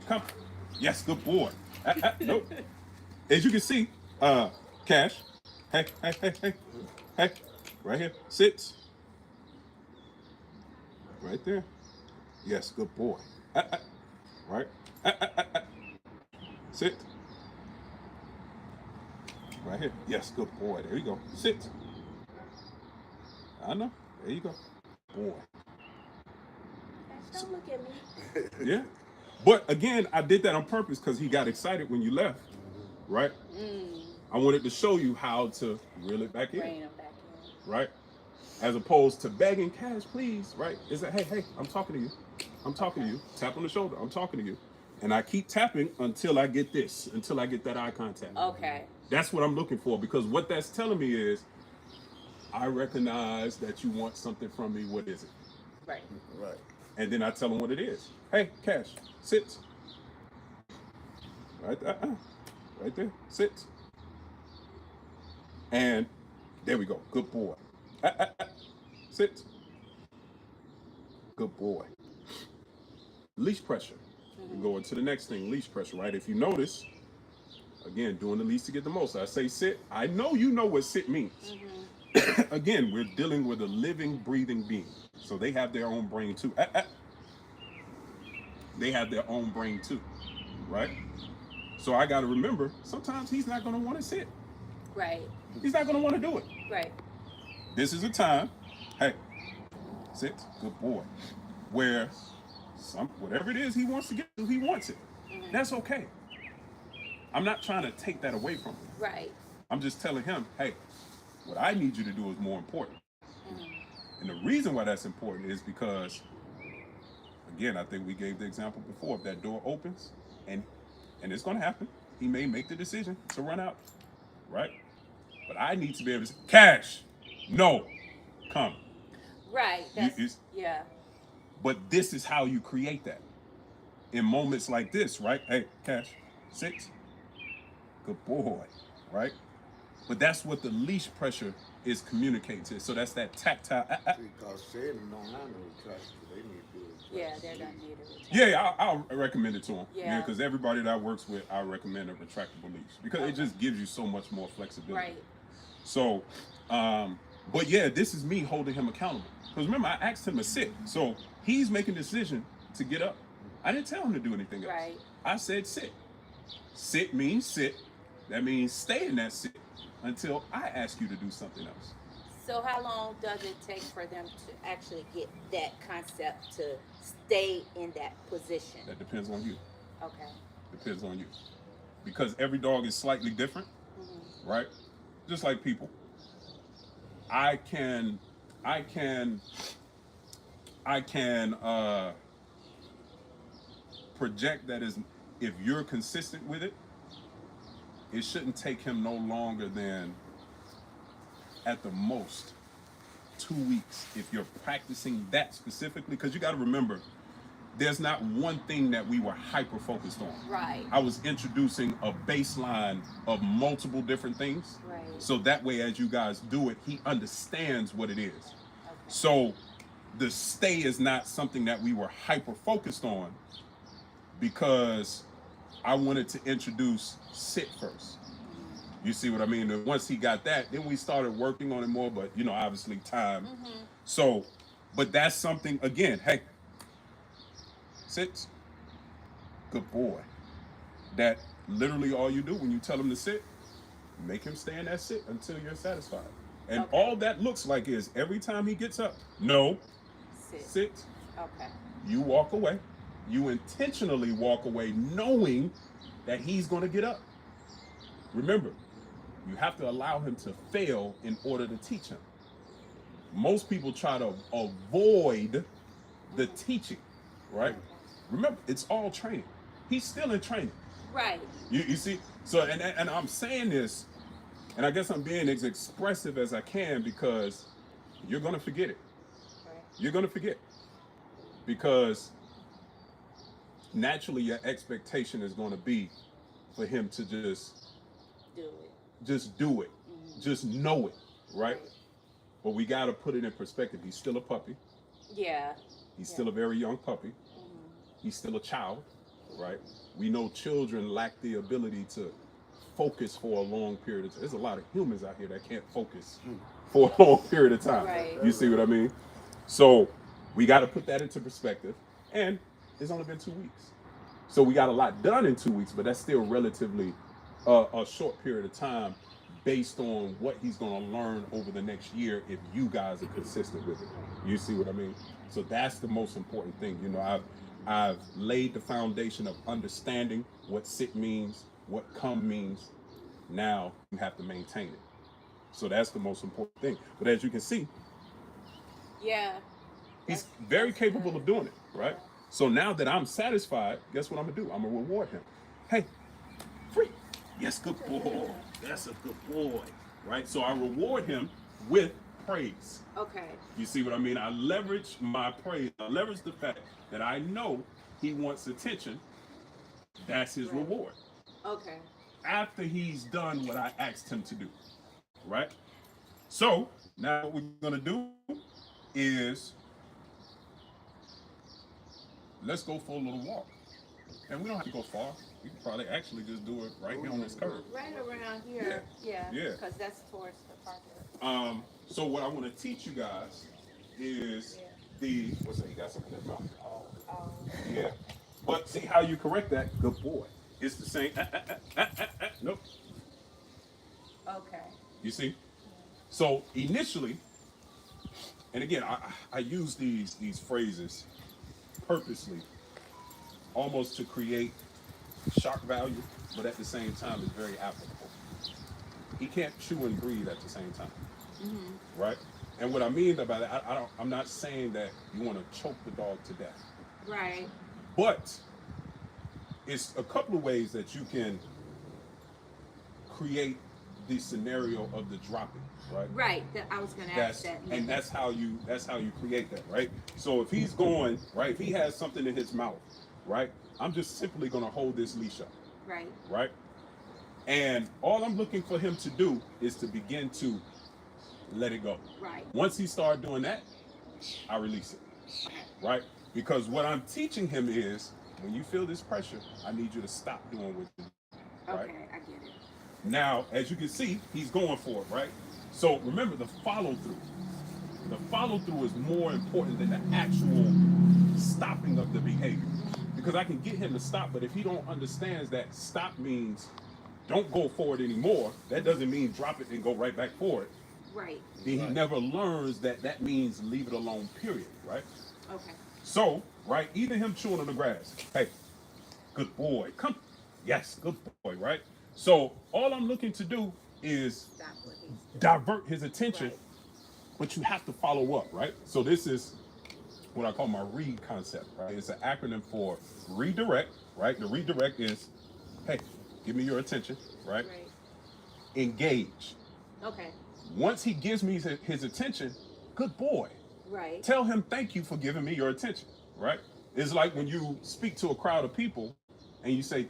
come. Yes, good boy. Nope. As you can see, Kash. Hey. Right here. Sit. Right there. Yes, good boy. Right. Sit. Right here. Yes, good boy. There you go. Sit. I know. There you go. Boy. Don't look at me. Yeah. But again, I did that on purpose because he got excited when you left. Right? I wanted to show you how to reel it back in. Bring him back in. Right? As opposed to begging, Kash, please. Right? It's like, hey, I'm talking to you. I'm talking to you. Tap on the shoulder. I'm talking to you. And I keep tapping until I get this, until I get that eye contact. Okay. That's what I'm looking for, because what that's telling me is, I recognize that you want something from me. What is it? Right. Right. And then I tell him what it is. Hey, Kash, sit. Right there. Right there. Sit. And there we go. Good boy. Sit. Good boy. Leash pressure. We go into the next thing, leash pressure, right? If you notice, again, doing the least to get the most. I say sit. I know you know what sit means. Again, we're dealing with a living, breathing being. So they have their own brain too. They have their own brain too, right? So I got to remember, sometimes he's not going to want to sit. Right. He's not going to want to do it. Right. This is a time, hey, sit, good boy, where whatever it is he wants to get to, he wants it. That's okay. I'm not trying to take that away from him. Right. I'm just telling him, hey, what I need you to do is more important. And the reason why that's important is because, again, I think we gave the example before. If that door opens, and it's going to happen, he may make the decision to run out, right? But I need to be able to say, Kash, no, come. Right. Yeah. But this is how you create that. In moments like this, right? Hey, Kash, sit. Good boy, right? But that's what the leash pressure is communicating to. So that's that tactile. Because Satan don't have no trust. They need to do it. Yeah, they're gonna need it. Yeah, I'll recommend it to them. Yeah. Because everybody that I works with, I recommend a retractable leash because it just gives you so much more flexibility. Right. So, but yeah, this is me holding him accountable. Because remember, I asked him to sit. So he's making a decision to get up. I didn't tell him to do anything else. Right. I said sit. Sit means sit. That means stay in that sit until I ask you to do something else. So how long does it take for them to actually get that concept to stay in that position? That depends on you. Okay. Depends on you. Because every dog is slightly different, right? Just like people. I can project that is if you're consistent with it, it shouldn't take him no longer than, at the most, 2 weeks if you're practicing that specifically. Because you got to remember, there's not one thing that we were hyper focused on. Right. I was introducing a baseline of multiple different things. Right. So that way, as you guys do it, he understands what it is. Okay. So the stay is not something that we were hyper focused on, because I wanted to introduce sit first. You see what I mean? And once he got that, then we started working on it more, but you know, obviously time. So, but that's something, again, hey, sit, good boy. That literally all you do when you tell him to sit, make him stay in that sit until you're satisfied. And Okay. all that looks like is every time he gets up, no, sit. Okay. You walk away. You intentionally walk away knowing that he's going to get up. Remember, you have to allow him to fail in order to teach him. Most people try to avoid the teaching, right? Remember, it's all training. He's still in training. Right. You see? So, and I'm saying this, and I guess I'm being as expressive as I can, because you're going to forget it. Right. You're going to forget. Because naturally your expectation is going to be for him to just Do it. do it. Just know it, right? Right. But we got to put it in perspective. He's still a puppy. Yeah. He's still a very young puppy. He's still a child, right? We know children lack the ability to focus for a long period of time. There's a lot of humans out here that can't focus for a long period of time. Right. You see what I mean? So we got to put that into perspective. And it's only been 2 weeks. So we got a lot done in 2 weeks, but that's still relatively a short period of time based on what he's going to learn over the next year if you guys are consistent with it. You see what I mean? So that's the most important thing. You know, I've laid the foundation of understanding what sit means, what come means. Now you have to maintain it. So that's the most important thing. But as you can see, Yeah. he's very capable of doing it, right? So now that I'm satisfied, guess what I'm gonna do? I'm gonna reward him. Hey, free. Yes, good boy. That's a good boy, right? So I reward him with praise. Okay. You see what I mean? I leverage my praise. I leverage the fact that I know he wants attention. That's his reward. Okay. After he's done what I asked him to do, right? So now what we're gonna do is, let's go for a little walk. And we don't have to go far. We can probably actually just do it right here on this curve. Right around here. Yeah. Yeah. Because that's towards the park. So what I want to teach you guys is the, what's that? You got something in your mouth? Yeah. But see how you correct that? Good boy. It's the same. Nope. Okay. You see? So initially, and again, I use these phrases purposely, almost to create shock value, but at the same time, it's very applicable. He can't chew and breathe at the same time, right? And what I mean by that, I'm not saying that you want to choke the dog to death, Right. but it's a couple of ways that you can create the scenario of the dropping, right? Right. I was going to ask that. And that's how you create that, right? So if he's going, right, if he has something in his mouth, right, I'm just simply going to hold this leash up, Right. right? And all I'm looking for him to do is to begin to let it go. Right. Once he starts doing that, I release it, right? Because what I'm teaching him is, when you feel this pressure, I need you to stop doing what you do, right? Okay, I get it. Now, as you can see, he's going for it, right? So remember the follow through. The follow through is more important than the actual stopping of the behavior. Because I can get him to stop, but if he don't understands that stop means don't go forward anymore, that doesn't mean drop it and go right back forward. Right. Then he never learns that that means leave it alone, period, right? Okay. So, right, even him chewing on the grass. Hey, good boy, come. Yes, good boy, right? So all I'm looking to do is Stop what he's divert his attention, Right. but you have to follow up, right? So this is what I call my read concept, right? It's an acronym for redirect, right? The redirect is, hey, give me your attention, right? Right. Engage. Okay. Once he gives me his attention, good boy. Right. Tell him thank you for giving me your attention, right? It's like when you speak to a crowd of people and you say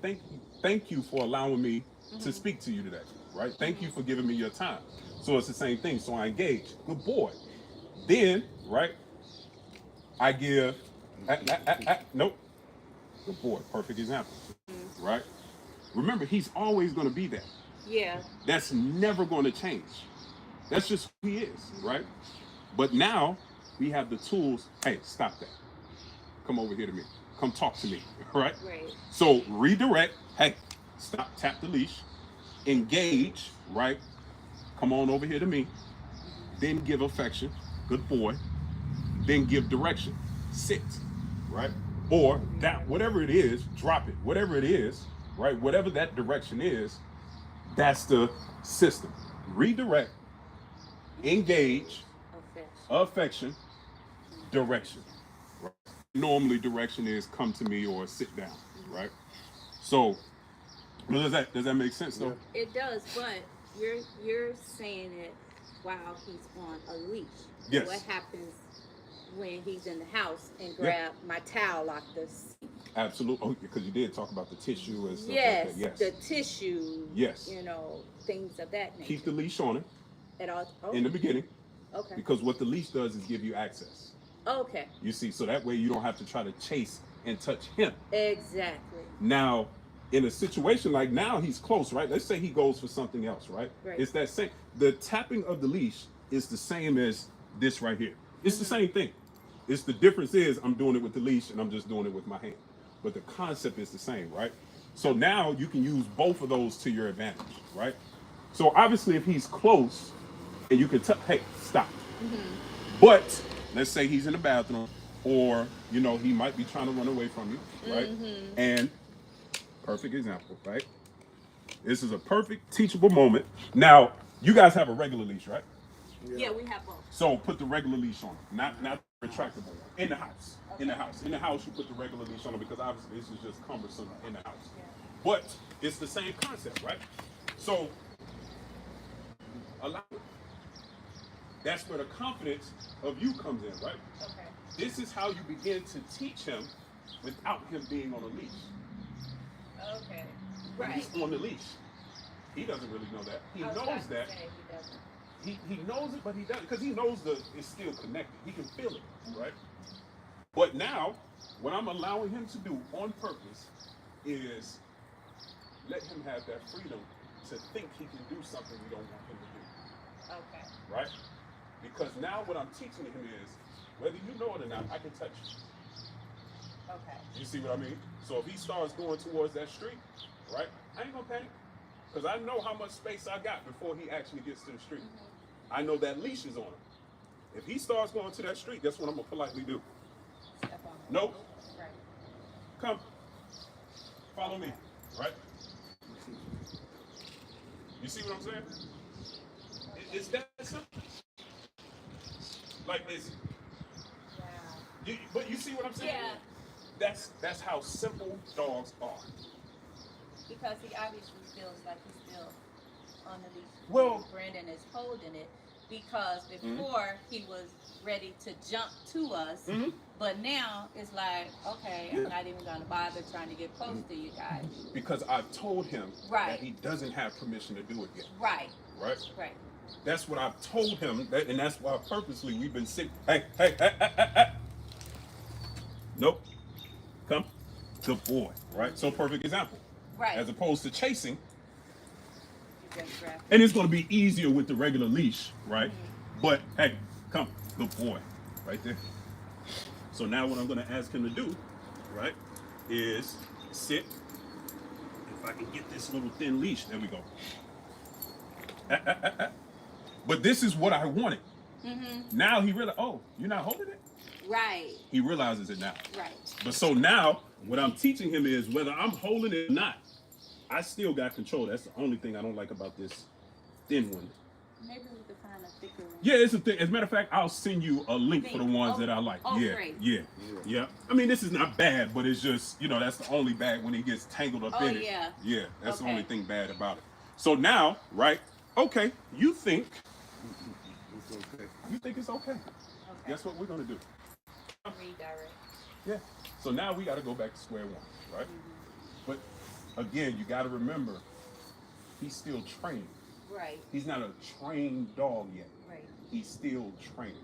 thank you for allowing me to speak to you today, right? Thank you for giving me your time. So it's the same thing. So I engage, good boy. Then, right, I give, nope, good boy, perfect example, right? Remember, he's always going to be there. Yeah. That's never going to change. That's just who he is, right? But now we have the tools. Hey, stop that. Come over here to me. Come talk to me, right? Right. So redirect. Hey, stop, tap the leash. Engage, right? Come on over here to me. Then give affection. Good boy. Then give direction. Sit, right? Or that, whatever it is, drop it. Whatever it is, right? Whatever that direction is, that's the system. Redirect, engage, affection, direction. Right? Normally, direction is come to me or sit down, right? So, does that make sense though? It does, but you're saying it while he's on a leash. Yes. What happens when he's in the house and grab my towel off the sink? Absolutely. Oh, because you did talk about the tissue and stuff Yes, like that. Yes. the tissue. Yes. You know, things of that nature. Keep the leash on it At all. Oh, in the beginning. okay. Because what the leash does is give you access. Okay. You see, so that way you don't have to try to chase and touch him. Exactly. Now, in a situation like now, he's close, right? Let's say he goes for something else, right? Right. It's that same. The tapping of the leash is the same as this right here. It's the same thing. It's the difference is I'm doing it with the leash and I'm just doing it with my hand. But the concept is the same, right? So now you can use both of those to your advantage, right? So obviously if he's close and you can tell, hey, stop. But let's say he's in the bathroom or, you know, he might be trying to run away from you, right? And perfect example, right? This is a perfect teachable moment. Now, you guys have a regular leash, right? Yeah, we have both. So put the regular leash on, not the retractable one. In the house. Okay. In the house, you put the regular leash on it because obviously this is just cumbersome in the house. Yeah. But it's the same concept, right? So allow it. That's where the confidence of you comes in, right? Okay. This is how you begin to teach him without him being on a leash. Okay. When Right. he's on the leash. He doesn't really know that. He knows that. He knows it, but he doesn't, because he knows it's still connected. He can feel it, right? But now, what I'm allowing him to do on purpose is let him have that freedom to think he can do something we don't want him to do. Okay. Right? Because now what I'm teaching him is, whether you know it or not, I can touch you. Okay. You see what I mean? So if he starts going towards that street, right, I ain't gonna panic. Because I know how much space I got before he actually gets to the street. I know that leash is on him. If he starts going to that street, guess what I'm gonna politely do? Step on. Nope. Right. Come. Follow me. Right? You see what I'm saying? It's that simple. Like this. Yeah. But you see what I'm saying? Yeah. That's how simple dogs are. Because he obviously feels like he's still on the leash. Well, Brandon is holding it because before he was ready to jump to us, but now it's like, okay, I'm not even going to bother trying to get close to you guys. Because I've told him that he doesn't have permission to do it yet. Right. Right? Right. That's what I've told him, and that's why purposely we've been sitting. Hey. Nope. Come. Good boy. Right? So perfect example. Right. As opposed to chasing. You just grab And it's going to be easier with the regular leash, right? But hey, come. Good boy. Right there. So now what I'm going to ask him to do, right, is sit. If I can get this little thin leash. There we go. But this is what I wanted. Now he realized, oh, you're not holding it? Right. He realizes it now. Right. But so now, what I'm teaching him is whether I'm holding it or not, I still got control. That's the only thing I don't like about this thin one. Maybe we could find a thicker one. Yeah, it's a thing. As a matter of fact, I'll send you a link for the ones that I like. Yeah, great. Yeah. I mean, this is not bad, but it's just, you know, that's the only bad when it gets tangled up in it. Yeah, that's the only thing bad about it. So now, right? Okay, you think It's okay. you think it's okay. Guess what we're gonna do? Redirect. Yeah. So now we got to go back to square one, right? But again, you got to remember, he's still training. Right. He's not a trained dog yet. Right. He's still training.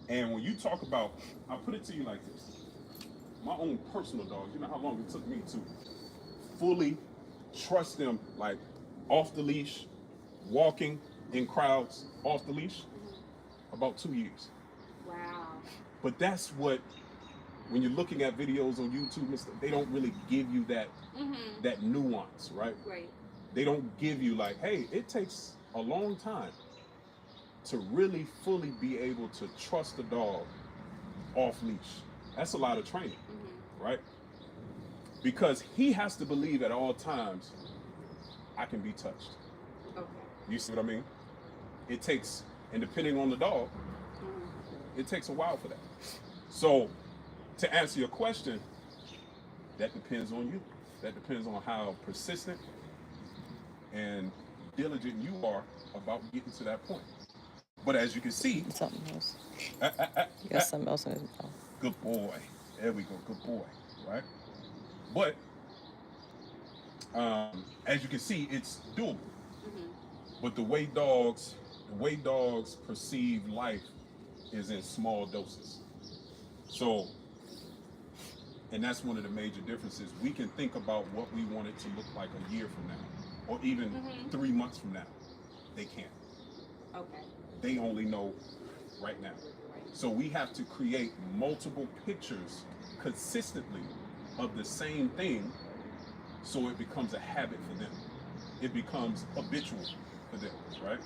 And when you talk about, I'll put it to you like this. My own personal dog, you know how long it took me to fully trust them, like off the leash, walking in crowds, off the leash? About 2 years. Wow. But that's what, when you're looking at videos on YouTube and stuff, they don't really give you that that nuance, right? Right. They don't give you like, hey, it takes a long time to really fully be able to trust a dog off leash. That's a lot of training, right? Because he has to believe at all times, I can be touched. Okay. You see what I mean? It takes, and depending on the dog, it takes a while for that. So, to answer your question, that depends on you. That depends on how persistent and diligent you are about getting to that point. But as you can see, Something else. You got something else in his mouth. good boy. There we go, good boy, right? But as you can see, it's doable. But the way dogs perceive life is in small doses. So, and that's one of the major differences. We can think about what we want it to look like a year from now, or even 3 months from now. They can't. Okay. They only know right now. So we have to create multiple pictures consistently of the same thing so it becomes a habit for them. It becomes habitual for them, right?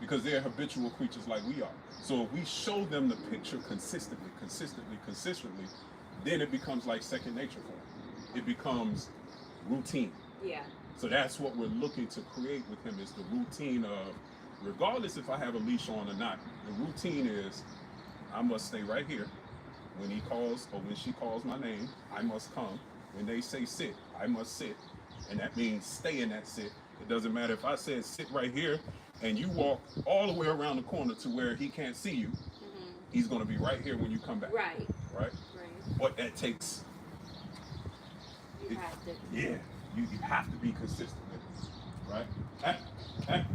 Because they're habitual creatures like we are. So if we show them the picture consistently, then it becomes like second nature for them. It becomes routine. Yeah. So that's what we're looking to create with him, is the routine of, regardless if I have a leash on or not, the routine is I must stay right here. When he calls or when she calls my name, I must come. When they say sit, I must sit. And that means stay in that sit. It doesn't matter if I said sit right here and you walk all the way around the corner to where he can't see you. He's going to be right here when you come back. Right. Right? But that takes... You have to. Yeah. You have to be consistent with it. Right?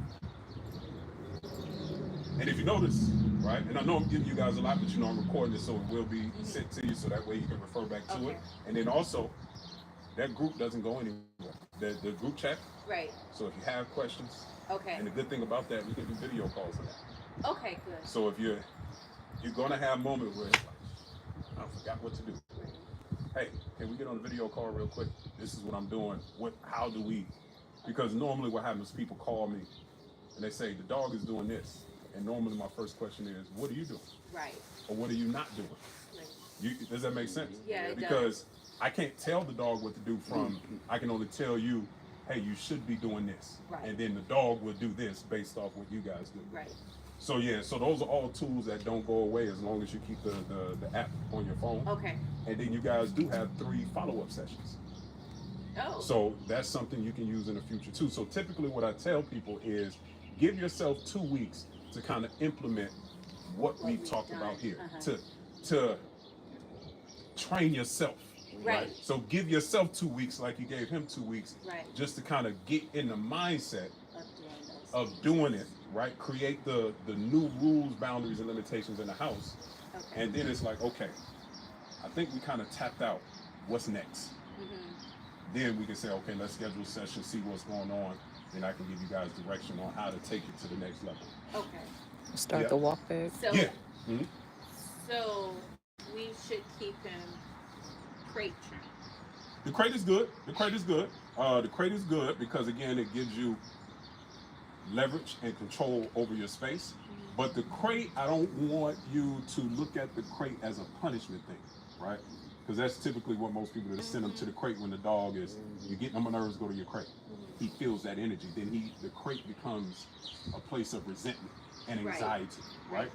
And if you notice, right, and I know I'm giving you guys a lot, but you know I'm recording this, so it will be sent to you, so that way you can refer back to it. And then also, that group doesn't go anywhere. The group chat. Right. So if you have questions. Okay. And the good thing about that, we can do video calls on that. Okay, good. So if you're gonna have moments where it's like, I forgot what to do. Hey, can we get on a video call real quick? This is what I'm doing. How do we? Because normally what happens is people call me and they say the dog is doing this. And normally my first question is, what are you doing? Right. Or what are you not doing? Right. Does that make sense? Yeah, it because does. I can't tell the dog what to do from, I can only tell you, hey, you should be doing this. Right. And then the dog will do this based off what you guys do. Right. So yeah, so those are all tools that don't go away as long as you keep the app on your phone. Okay. And then you guys do have 3 follow-up sessions. Oh. So that's something you can use in the future too. So typically what I tell people is give yourself 2 weeks to kind of implement what we talked about here, to train yourself. Right. So give yourself 2 weeks like you gave him 2 weeks, just to kind of get in the mindset of doing it, right? Create the new rules, boundaries, and limitations in the house. Okay. And then it's like, okay, I think we kind of tapped out. What's next? Then we can say, okay, let's schedule a session, see what's going on. Then I can give you guys direction on how to take it to the next level. Okay. Start the walk back. So, yeah. So we should keep him crate trained. The crate is good. The crate is good. The crate is good because, again, it gives you leverage and control over your space. But the crate, I don't want you to look at the crate as a punishment thing, right? Because that's typically what most people do. They send them to the crate when the dog is, you're getting on my nerves, go to your crate. he feels that energy, then the crate becomes a place of resentment and anxiety, right?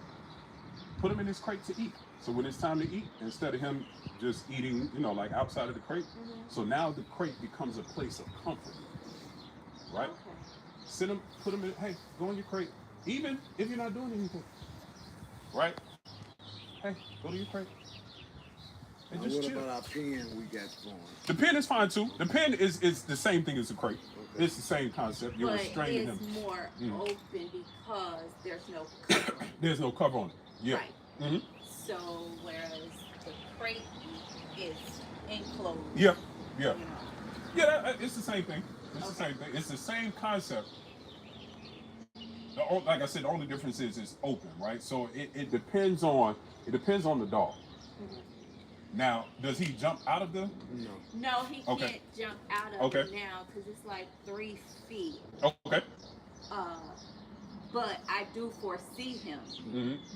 Put him in his crate to eat. So when it's time to eat, instead of him just eating, like outside of the crate, so now the crate becomes a place of comfort, right? Sit him, put him in, hey, go in your crate, even if you're not doing anything, right? Hey, go to your crate. And just what chill. about our pen we got going? The pen is fine too. The pen is the same thing as the crate. Okay. It's the same concept. You're restraining him. But it's more open because there's no cover. There's no cover on it. Yeah. Right. Mm-hmm. So whereas the crate is enclosed. Yeah. Yeah. Yeah. It's the same thing. It's the same thing. It's the same concept. Like I said, the only difference is it's open, right? So it depends on the dog. Now, does he jump out of the? No, he can't jump out of it now because it's like 3 feet. Okay. But I do foresee him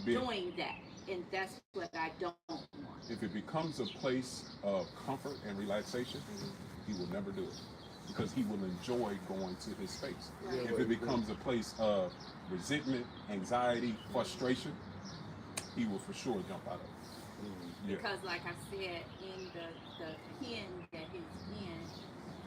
doing that, and that's what I don't want. If it becomes a place of comfort and relaxation, he will never do it because he will enjoy going to his space. Right. If it becomes a place of resentment, anxiety, frustration, he will for sure jump out of it. Yeah. Because like I said, in the pen that he's in,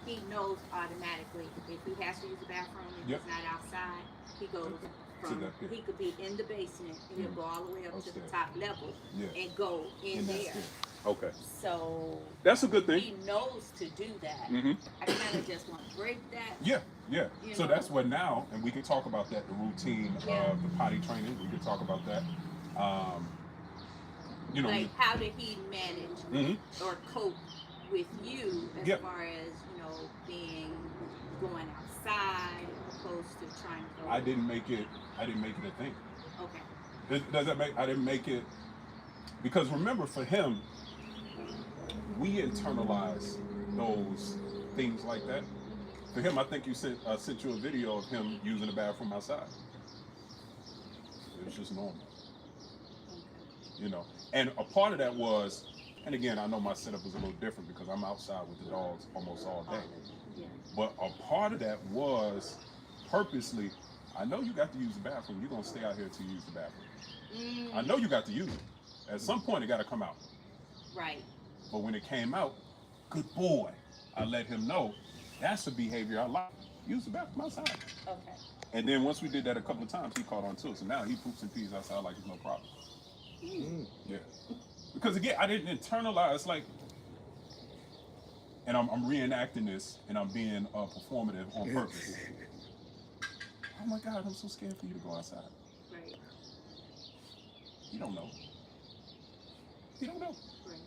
he knows automatically if he has to use the bathroom, if he's not outside, he goes from, he could be in the basement and he'll go all the way up to the top level and go in there. Okay. So that's a good thing. He knows to do that. I kind of just want to break that. Yeah. So that's what now, and we can talk about that, the routine of the potty training. We can talk about that. Like how did he manage or cope with you as far as going outside opposed to trying to go? I didn't make it a thing. Okay. Does that make? I didn't make it because remember, for him, we internalize those things like that. For him, I think you sent you a video of him using the bathroom outside. It was just normal. And a part of that was, and again, I know my setup was a little different because I'm outside with the dogs almost all day. But a part of that was purposely, I know you got to use the bathroom. You're going to stay out here to use the bathroom. I know you got to use it. At some point, it got to come out. Right. But when it came out, good boy, I let him know that's the behavior I like. Use the bathroom outside. Okay. And then once we did that a couple of times, he caught on to it. So now he poops and pees outside like it's no problem. Yeah. Because again, I didn't internalize and I'm reenacting this and I'm being performative on purpose. Oh my God, I'm so scared for you to go outside. Right. You don't know. You don't know. Right.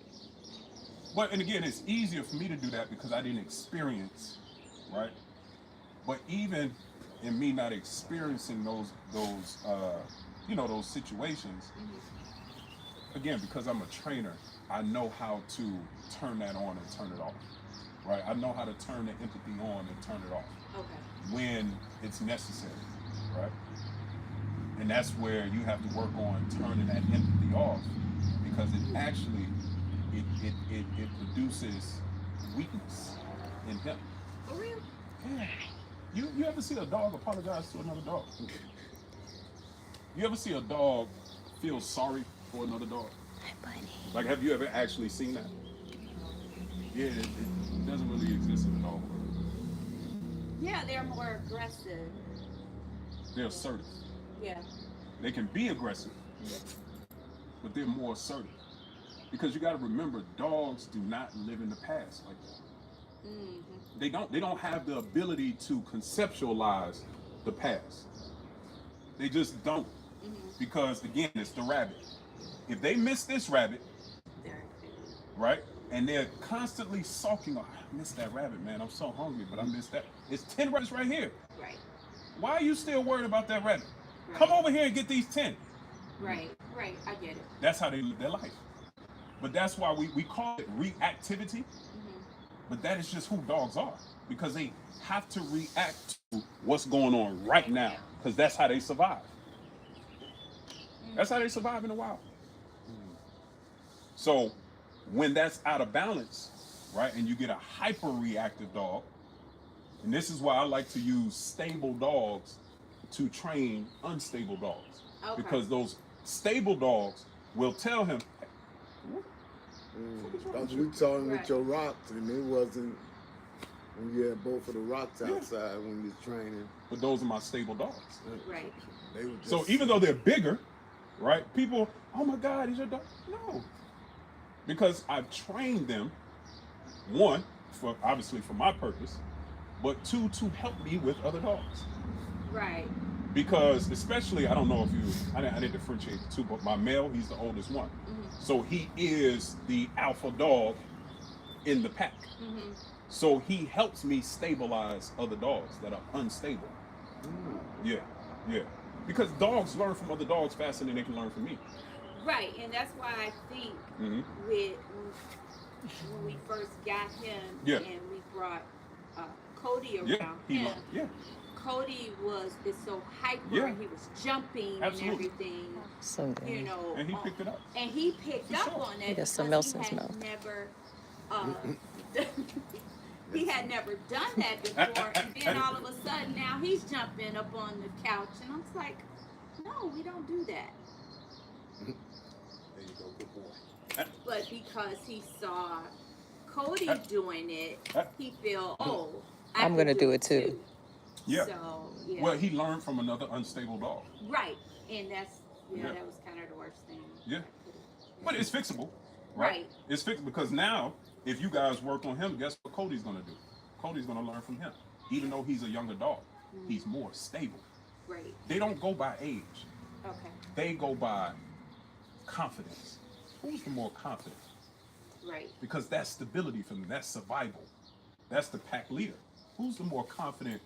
But and again, it's easier for me to do that because I didn't experience, right? But even in me not experiencing those situations, again, because I'm a trainer, I know how to turn that on and turn it off, right? I know how to turn the empathy on and turn it off when it's necessary, right? And that's where you have to work on turning that empathy off because it actually, it produces weakness in him. For real? Yeah. You ever see a dog apologize to another dog? You ever see a dog feel sorry for another dog? Like, have you ever actually seen that? Yeah, it doesn't really exist in the dog world. Yeah, they're more aggressive. They're assertive. Yeah. They can be aggressive, but they're more assertive. Because you got to remember, dogs do not live in the past like that. They don't have the ability to conceptualize the past. They just don't. Because again, it's the rabbit. If they miss this rabbit, right, and they're constantly sulking, oh, I missed that rabbit, man. I'm so hungry, but I missed that. It's 10 rabbits right here. Right. Why are you still worried about that rabbit? Right. Come over here and get these 10. Right, I get it. That's how they live their life. But that's why we call it reactivity. But that is just who dogs are. Because they have to react to what's going on right now. Because that's how they survive. That's how they survive in the wild. So when that's out of balance, right, and you get a hyper-reactive dog, And this is why I like to use stable dogs to train unstable dogs. Okay. Because those stable dogs will tell him, Because we saw him with your rocks, and it wasn't when you had both of the rocks outside when you was training. but those are my stable dogs. Right. They were just So even though they're bigger, right? People, oh my God, he's your dog. No. Because I've trained them, one, for obviously for my purpose, but two, to help me with other dogs. Right. Because especially, I don't know if you, I didn't differentiate the two, but my male, he's the oldest one. So he is the alpha dog in the pack. So he helps me stabilize other dogs that are unstable. Yeah, yeah. Because dogs learn from other dogs faster than they can learn from me. Right, and that's why I think when we first got him and we brought Cody around him, Cody is so hyper and he was jumping and everything. So you know, and he picked it up. And he picked up on it because some else in his mouth. He had never done that before, and then all of a sudden now he's jumping up on the couch, and I'm like, no, we don't do that. There you go, good boy. But because he saw Cody doing it, he feel, I'm gonna do it too. Yeah. So, Well, he learned from another unstable dog. Right, and that was kind of the worst thing. Yeah. But it's fixable, Right. It's fixable because now, if you guys work on him, guess what Cody's gonna do? Cody's gonna learn from him. Even though he's a younger dog, he's more stable. Right. They don't go by age. Okay. They go by confidence. Who's the more confident? Right. Because that's stability for them. That's survival. That's the pack leader. Who's the more confident,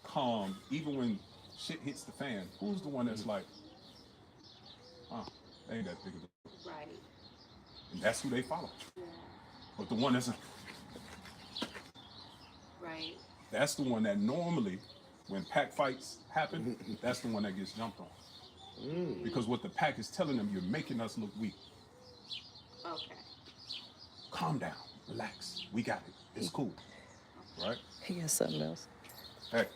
calm, even when shit hits the fan? Who's the one that's like, they ain't that big of a deal. Right. And that's who they follow. Yeah. But the one that's Right. that's the one that normally, when pack fights happen, that's the one that gets jumped on. Because what the pack is telling them, you're making us look weak. Okay. Calm down, relax. We got it. It's cool, right? He has something else. Hey,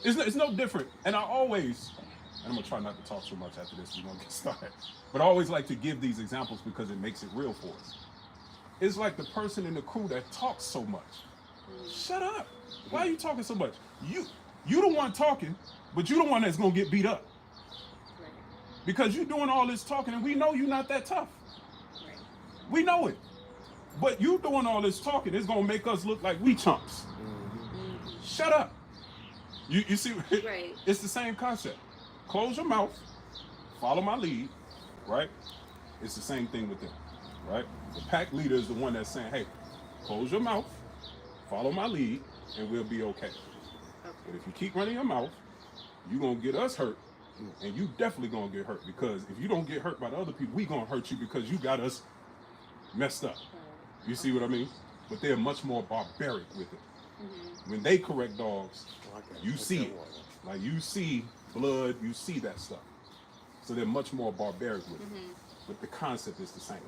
it's no different. And I always, and I'm gonna try not to talk so much after this. We're gonna get started. But I always like to give these examples because it makes it real for us. It's like the person in the crew that talks so much. Shut up. Why are you talking so much? You the one talking, but you the one that's gonna get beat up. Right. Because you're doing all this talking and we know you're not that tough. Right. We know it. But you doing all this talking is gonna make us look like we chumps. Shut up. You see, Right. It's the same concept. Close your mouth, follow my lead, right? It's the same thing with them, right? The pack leader is the one that's saying, hey, close your mouth, follow my lead, and we'll be okay. But if you keep running your mouth, you're gonna get us hurt, and you definitely gonna get hurt, because if you don't get hurt by the other people, we gonna hurt you because you got us messed up. You see what I mean? But they're much more barbaric with it. When they correct dogs, you see it. Like you see blood, you see that stuff. So they're much more barbaric with it. But the concept is the same.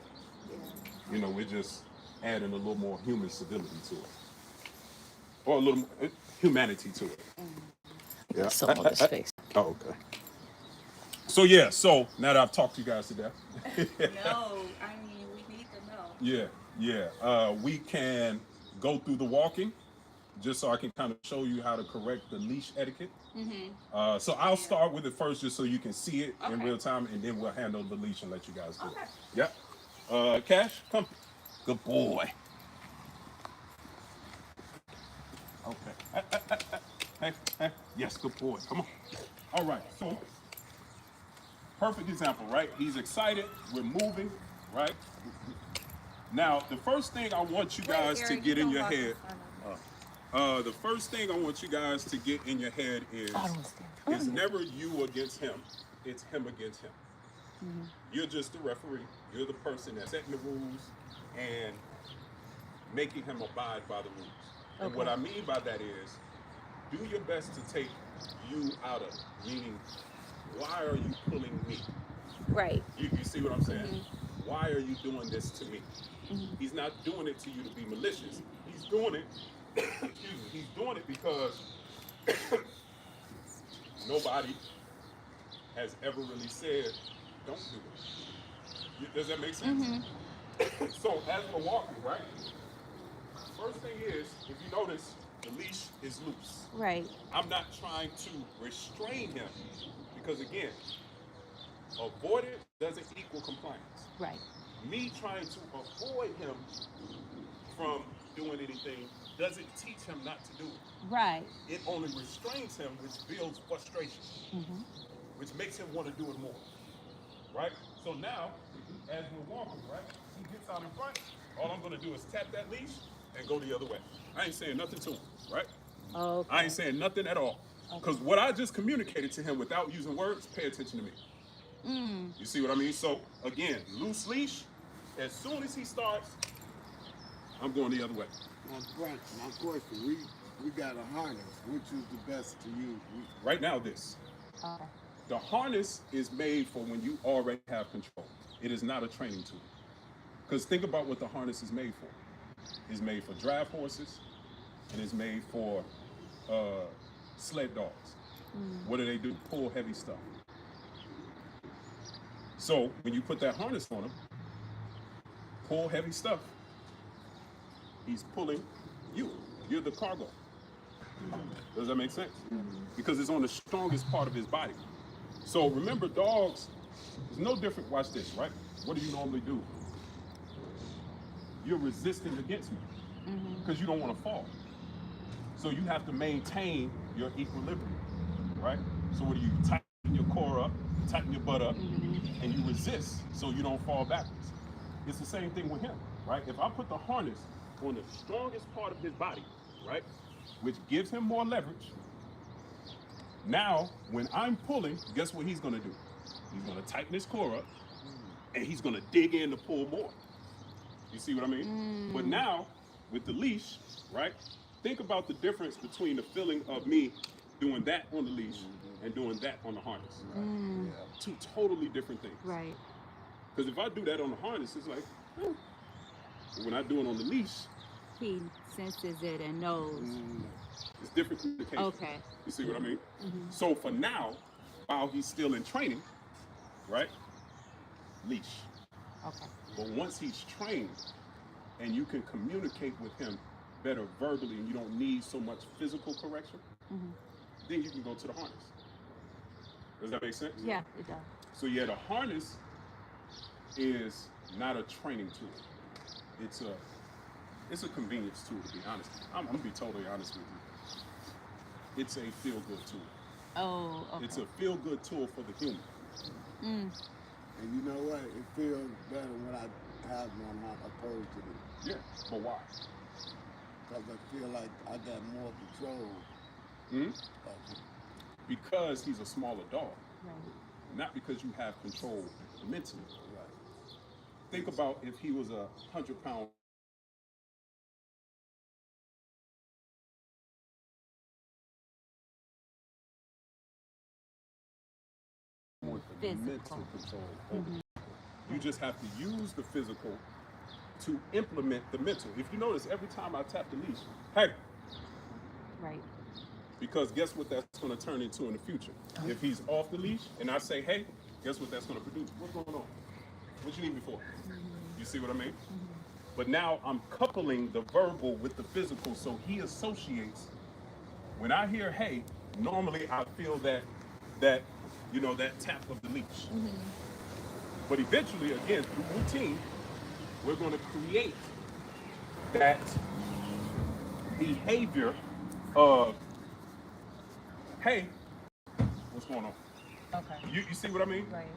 You know, we're just adding a little more human civility to it. Or a little more humanity to it. Yeah. Some on his face. Oh, okay. So yeah, so now that I've talked to you guys to death. No, I mean, we need to know. Yeah. We can go through the walking, just so I can kind of show you how to correct the leash etiquette. So I'll start with it first, just so you can see it in real time, and then we'll handle the leash and let you guys do it. Yep. Cash, come. Good boy. Okay. Hey. Yes, good boy. Come on. All right. So, perfect example, right? He's excited. We're moving, right? Now, the first thing I want you guys to get in your head. The first thing I want you guys to get in your head is it's never you against him. It's him against him. You're just the referee. You're the person that's setting the rules and making him abide by the rules. And what I mean by that is, do your best to take you out of it. Meaning, why are you pulling me? Right. You see what I'm saying? Why are you doing this to me? He's not doing it to you to be malicious. He's doing it excuse me, he's doing it because nobody has ever really said, don't do it. Does that make sense? So as we're walking, right? First thing is, if you notice, the leash is loose. Right. I'm not trying to restrain him because again, avoidance doesn't equal compliance. Right. Me trying to avoid him from doing anything doesn't teach him not to do it. Right. It only restrains him, which builds frustration, which makes him want to do it more. Right? So now, as we're walking, right, he gets out in front. All I'm going to do is tap that leash and go the other way. I ain't saying nothing to him, right? Okay. I ain't saying nothing at all. Because what I just communicated to him without using words, pay attention to me. You see what I mean? So, again, loose leash. As soon as he starts, I'm going the other way. My question, we got a harness. Which is the best to use? Right now, this. Okay. The harness is made for when you already have control. It is not a training tool. Because think about what the harness is made for. It's made for draft horses, and it's made for sled dogs. What do? Pull heavy stuff. So when you put that harness on him, pull heavy stuff, he's pulling you. You're the cargo. Does that make sense? Because it's on the strongest part of his body. So remember, dogs is no different. Watch this, right? What do you normally do? You're resisting against me because you don't want to fall. So you have to maintain your equilibrium, right? So what do? You tighten your core up, tighten your butt up, and you resist so you don't fall backwards. It's the same thing with him, right? If I put the harness on the strongest part of his body, right, which gives him more leverage, now when I'm pulling, guess what he's going to do? He's going to tighten his core up, and he's going to dig in to pull more. You see what I mean? But now, with the leash, right, think about the difference between the feeling of me doing that on the leash and doing that on the harness. Two totally different things. Right. Because if I do that on the harness, it's like, oh. But when I do it on the leash, He senses it and knows. it's different communication. Okay. You see what I mean? So for now, while he's still in training, right, leash. Okay. But once he's trained and you can communicate with him better verbally and you don't need so much physical correction, then you can go to the harness. Does that make sense? Yeah, it does. So yeah, the harness is not a training tool. It's a convenience tool, to be honest. I'm gonna be totally honest with you. It's a feel-good tool. Oh, okay. It's a feel-good tool for the human. And you know what? It feels better when I have one opposed to it. Yeah, but why? Because I feel like I got more control of it. Because he's a smaller dog, Right. not because you have control mentally. Right. Think about if he was 100-pound. With the mental control over you just have to use the physical to implement the mental. If you notice, every time I tap the leash, hey, Right. because guess what that's going to turn into in the future? If he's off the leash and I say, hey, guess what that's going to produce? What's going on? What you need me for? You see what I mean? But now I'm coupling the verbal with the physical, so he associates. When I hear hey, normally I feel that tap of the leash. But eventually, again, through routine, we're going to create that behavior of, hey, what's going on? Okay. You see what I mean? Right.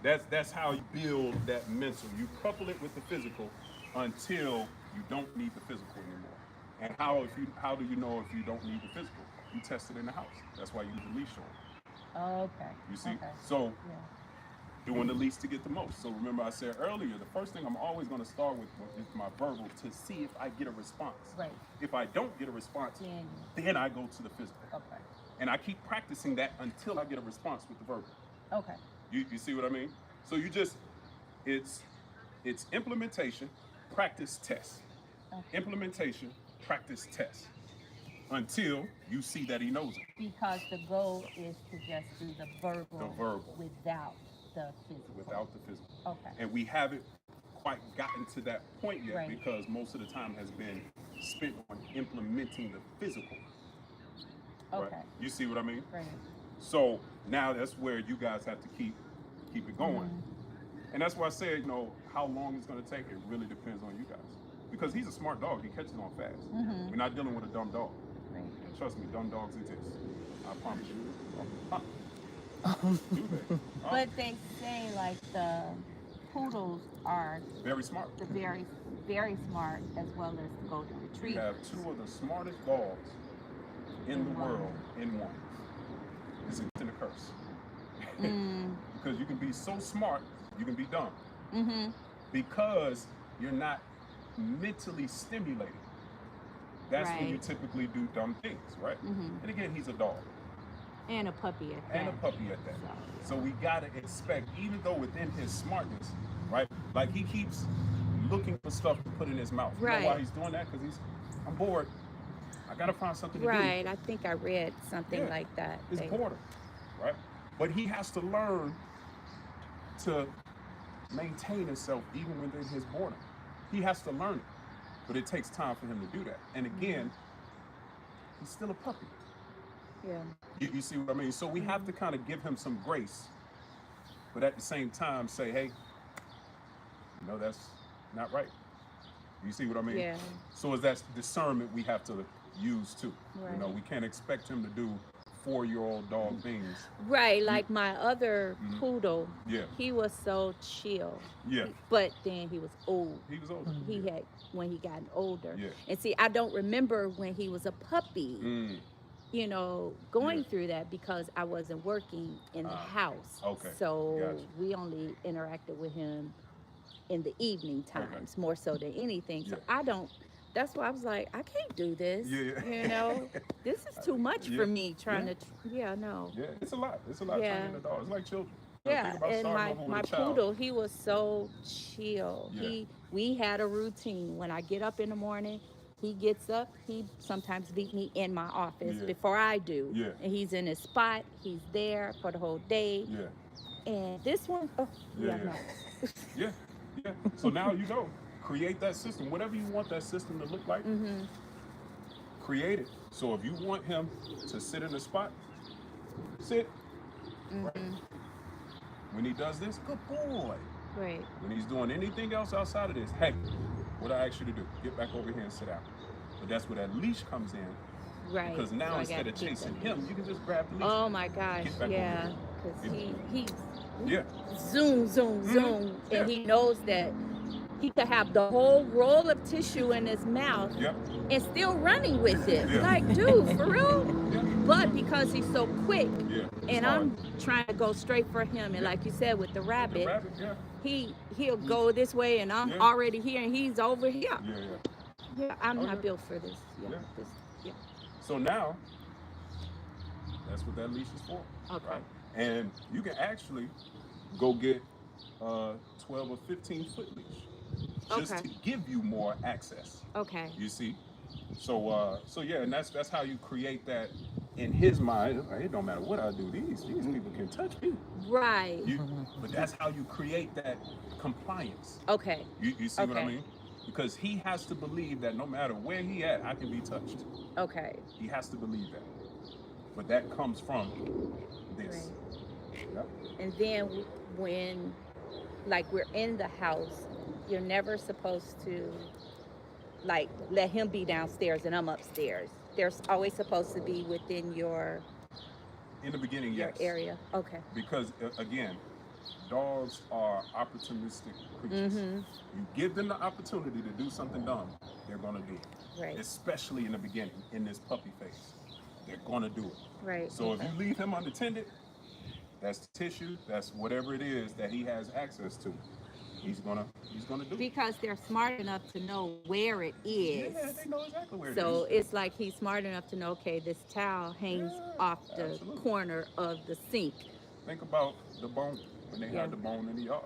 That's how you build that mental. You couple it with the physical until you don't need the physical anymore. And how do you know if you don't need the physical? You test it in the house. That's why you use the leash on. Okay. You see? Okay. So Yeah. doing the least to get the most. So remember I said earlier, the first thing I'm always going to start with is my verbal to see if I get a response. Right. If I don't get a response, then I go to the physical. Okay. And I keep practicing that until I get a response with the verbal. Okay. You see what I mean? So you just, it's implementation, practice, test. Okay. Implementation, practice test until you see that he knows it. Because the goal is to just do the verbal, without the physical. Without the physical. Okay. And we haven't quite gotten to that point yet, Right. because most of the time has been spent on implementing the physical. Okay. Right? You see what I mean? Right. So now that's where you guys have to keep it going. And that's why I said, how long it's going to take, it really depends on you guys. Because he's a smart dog. He catches on fast. We're not dealing with a dumb dog. Right. Trust me, dumb dogs exist. I promise you. Do they? But they say like the poodles are Very smart. the very, very smart, as well as the golden We retriever. have two of the smartest dogs in the world in one. It's a gift and a curse. Because you can be so smart, you can be dumb. Because you're not mentally stimulated. That's when you Right. typically do dumb things, right? And again, he's a dog. And a puppy at that. And a puppy at that. So we gotta expect, even though within his smartness, right? Like he keeps looking for stuff to put in his mouth. You know why Right. he's doing that? Because I'm bored. I gotta find something to do. Right. I think I read something Yeah. like that. It's boredom, right? But he has to learn to maintain himself even within his boredom. He has to learn it. But it takes time for him to do that. And again, he's still a puppy. Yeah. You see what I mean? So we have to kind of give him some grace, but at the same time say, hey, that's not right. You see what I mean? Yeah. So is that discernment we have to use too. Right. We can't expect him to do 4-year-old dog things. Right. Like my other poodle, Yeah. he was so chill. Yeah. But then he was old. He was older. He had when he got older. Yeah. And see, I don't remember when he was a puppy. Going through that because I wasn't working in the house. Okay. So Gotcha. we only interacted with him in the evening times, more so than anything. So that's why I was like, I can't do this. Yeah. This is too much for me trying to, no. Yeah, it's a lot. It's a lot training a dog. It's like children. Yeah, Think about and starting over with my a child. poodle, he was so chill. Yeah. We had a routine. When I get up in the morning, he gets up. He sometimes beat me in my office before I do. Yeah. And he's in his spot. He's there for the whole day. Yeah. And this one, no. Yeah. So now create that system. Whatever you want that system to look like, create it. So if you want him to sit in the spot, sit. Right. When he does this, good boy. Right. When he's doing anything else outside of this, hey, what I asked you to do, get back over here and sit down. But that's where that leash comes in. Right. Because now So instead of chasing him, you can just grab the leash. Oh my gosh, Get back yeah. over Because he's Yeah. zoom, and he knows that he could have the whole roll of tissue in his mouth and still running with it. Yeah. Like, dude, for real? Yeah. But because he's so quick, hard. and I'm trying to go straight for him, and like you said with the rabbit, he'll go this way, and I'm already here, and he's over here. Yeah, I'm not built for this. So now, that's what that leash is for. Okay. Right? And you can actually go get a 12 or 15 foot leash just to give you more access. Okay. You see? So and that's how you create that in his mind. It don't matter what I do, these people can touch me. Right. But that's how you create that compliance. Okay. You see what I mean? Because he has to believe that no matter where he at, I can be touched. Okay. He has to believe that. But that comes from this. Right. Yep. And then when, like, we're in the house, you're never supposed to, like, let him be downstairs and I'm upstairs. There's always supposed to be within your In the beginning, your yes. area. Okay. Because again, dogs are opportunistic creatures. You give them the opportunity to do something dumb, they're gonna do it. Right. Especially in the beginning, in this puppy phase. They're gonna do it. Right. So if you leave him unattended, that's tissue, that's whatever it is that he has access to. He's gonna do it. Because they're smart enough to know where it is. Yeah, they know exactly where it So is. it's like he's smart enough to know, okay, this towel hangs off the absolutely. corner of the sink. Think about the bone, when they had the bone in the yard.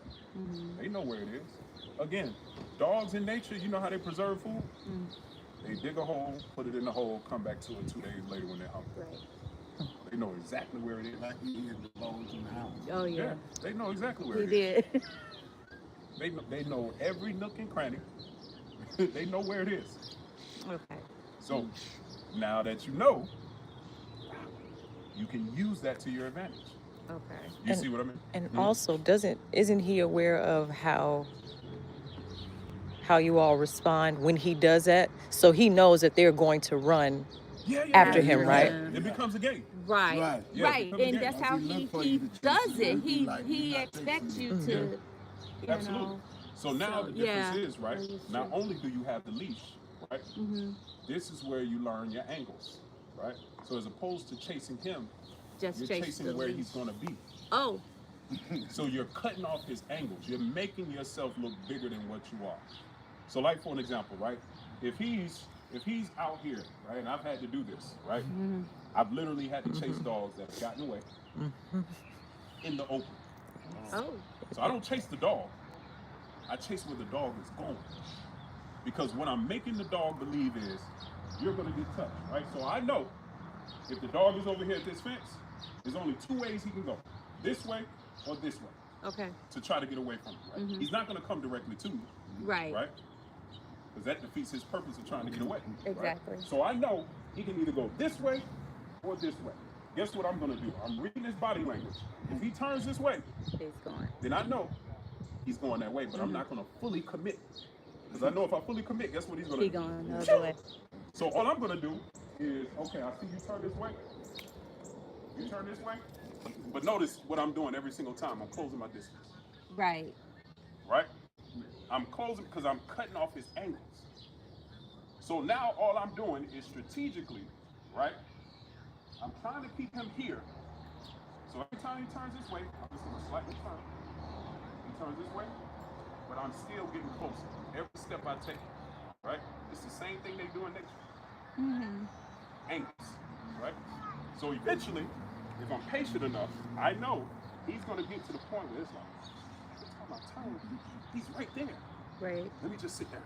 They know where it is. Again, dogs in nature, you know how they preserve food? They dig a hole, put it in the hole, come back to it 2 days later when they're hungry. Right. They know exactly where it is. Like he hid the bones in the house. Oh yeah. Yeah, they know exactly where He it is. did. They know every nook and cranny. They know where it is. Okay. So now that you know, you can use that to your advantage. Okay. You see what I mean? And also, isn't he aware of how you all respond when he does that? So he knows that they're going to run after him, yeah. right? It becomes a game. Right. Right. Yeah, Right. it becomes a And game. that's Like how he look for he you to chase does you. it. He He like, he you're not expects chasing you me. to, you Absolutely. know. So now So, the difference yeah, is, right? that is Not true. only do you have the leash, right? Mm-hmm. This is where you learn your angles, right? So as opposed to chasing him, Just you're chase chasing the where leash. he's going to be. Oh. So you're cutting off his angles. You're making yourself look bigger than what you are. So like for an example, right? If he's out here, right, and I've had to do this, right? Mm-hmm. I've literally had to chase dogs that have gotten away in the open. Oh. So I don't chase the dog. I chase where the dog is going. Because what I'm making the dog believe is you're going to get touched, right? So I know if the dog is over here at this fence, there's only 2 ways he can go. This way or this way. Okay. To try to get away from you, right? Mm-hmm. He's not going to come directly to you, Right. right? Because that defeats his purpose of trying to get away. Exactly. Right? So I know he can either go this way or this way. Guess what I'm going to do? I'm reading his body language. If he turns this way, He's going. then I know he's going that way, but I'm not going to fully commit. Because I know if I fully commit, guess what he's going to He do? going the other way. So all I'm going to do is, okay, I see you turn this way. You turn this way. But notice what I'm doing every single time. I'm closing my distance. Right. Right? I'm closing because I'm cutting off his angles. So now all I'm doing is strategically, right? I'm trying to keep him here. So every time he turns this way, I'm just going to slightly turn. He turns this way, but I'm still getting closer. Every step I take, right? It's the same thing they do in nature. Mm-hmm. Angles, right? So eventually, if I'm patient enough, I know he's going to get to the point where it's like, every time I turn, he's right there. Right. Let me just sit down.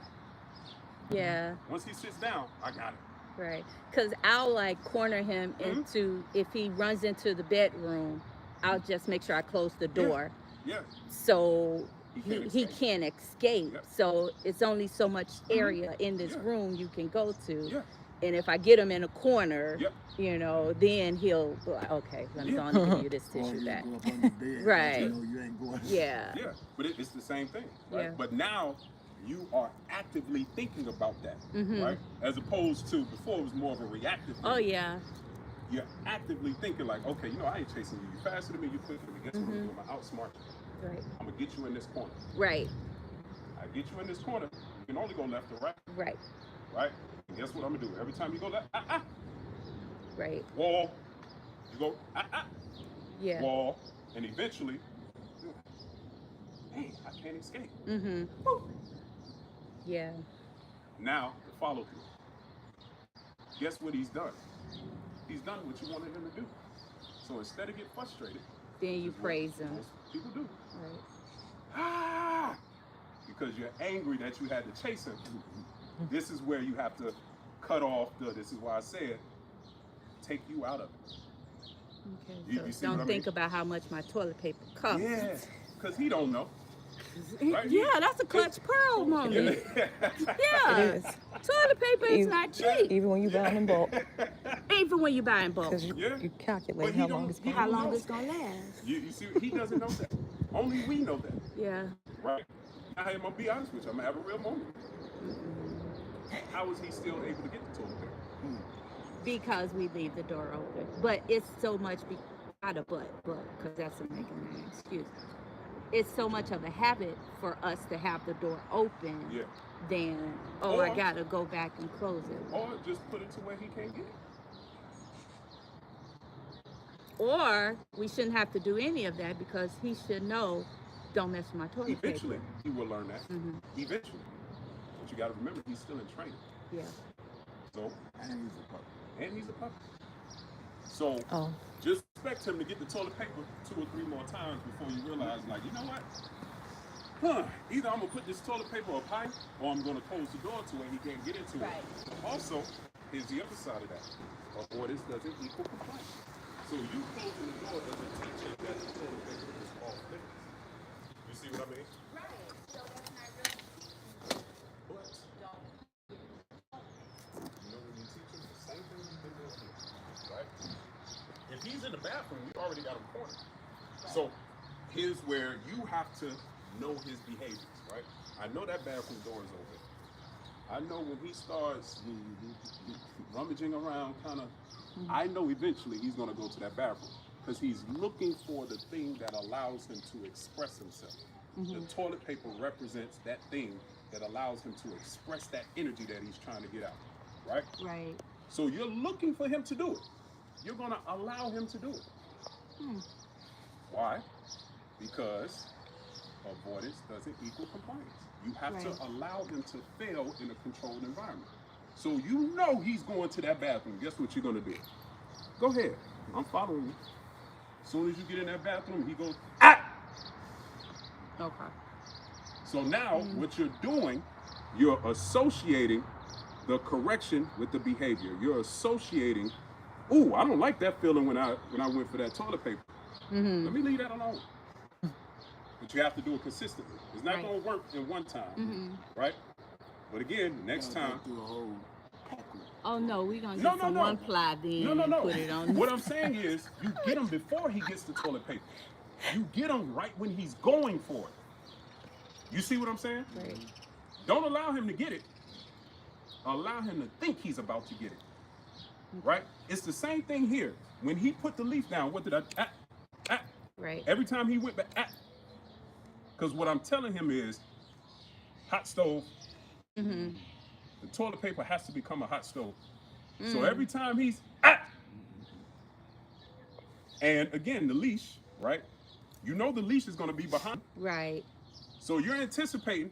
Yeah. Once he sits down, I got it. Right. Because I'll like corner him into, if he runs into the bedroom, I'll just make sure I close the door. Yeah. So he escape. can't escape. Yep. So it's only so much area in this room you can go to. Yeah. And if I get him in a corner, Yep. you know, then he'll be like, okay, let me go on and give you this Or tissue you back. go up on the bed. Right. You know you ain't going. Yeah. Yeah, but it's the same thing, right? Yeah. But now you are actively thinking about that, Mhm. right? As opposed to before it was more of a reactive thing. Oh yeah. You're actively thinking like, okay, you know, I ain't chasing you. You're faster than me, you're quicker than me. Guess what I'm doing? I'm gonna outsmart you. Right. I'm gonna get you in this corner. Right. I get you in this corner, you can only go left or right, Right. right? And guess what I'm gonna do? Every time you go left, Right. wall, you go, Yeah. wall, and eventually, hey, I can't escape. Mm-hmm. Yeah. Now, the follow through. Guess what he's done? He's done what you wanted him to do. So instead of getting frustrated, Then you which is what praise him. most people do. Right. Ah! Because you're angry that you had to chase him. This is where you have to cut off this is why I said, take you out of it. Okay. You So see don't what I think mean? about how much my toilet paper costs. Yeah, because he don't know. Right? Yeah, that's a clutch pearl moment. Yeah. It is. Toilet paper is Even- not cheap. Even when you buy in bulk, Even when you buy in bulk. because you, Yeah. you But calculate he how don't- long it's he going How to long know. it's gonna last. You see, he doesn't know that. Only we know that, Yeah. right? Now, I'm going to be honest with you. I'm going to have a real moment. How is he still able to get the toilet paper? Because we leave the door open. But it's so much not a but, because that's a making an excuse. It's so much of a habit for us to have the door open Yeah. than, oh, I Or- gotta go back and close it. Or just put it to where he can't get it. Or we shouldn't have to do any of that because he should know, don't mess with my toilet Eventually, paper. he will learn that. Mm-hmm. Eventually. But you got to remember, he's still in training. Yeah. So, And he's a puppy. and he's a puppy. So, Oh, just expect him to get the toilet paper 2 or 3 more times before you realize, like, you know what? either I'm gonna put this toilet paper up high, or I'm gonna close the door to where he can't get into Right. it. Also, here's the other side of that. Avoidance doesn't equal compliance. So you closing the door doesn't teach him that the toilet paper is off limits. You see what I mean? Right. So that's not really. But you know when you teach him the same thing you've been doing here, right? If he's in the bathroom, you already got him cornered. So here's where you have to know his behaviors, right? I know that bathroom door is open. I know when he starts rummaging around, kind of, I know eventually he's going to go to that bathroom because he's looking for the thing that allows him to express himself. The toilet paper represents that thing that allows him to express that energy that he's trying to get out, right? Right. So you're looking for him to do it. You're going to allow him to do it. Why? Because avoidance doesn't equal compliance. You have to allow him to fail in a controlled environment. So you know he's going to that bathroom. Guess what you're going to do? Go ahead. I'm following you. As soon as you get in that bathroom, he goes, ah! Okay. So now what you're doing, you're associating the correction with the behavior. You're associating, ooh, I don't like that feeling when I went for that toilet paper. Let me leave that alone. But you have to do it consistently. It's not going to work in one time, right? But again, next time. Do a whole package. Oh no, we're gonna get some one ply then and put it on. What I'm saying is, you get him before he gets the toilet paper. You get him right when he's going for it. You see what I'm saying? Right. Don't allow him to get it. Allow him to think he's about to get it. Right? It's the same thing here. When he put the leaf down, what did I? Right. Every time he went back, because what I'm telling him is, hot stove. The toilet paper has to become a hot stove. So every time he's and again the leash, right? You know the leash is going to be behind. Right. So you're anticipating.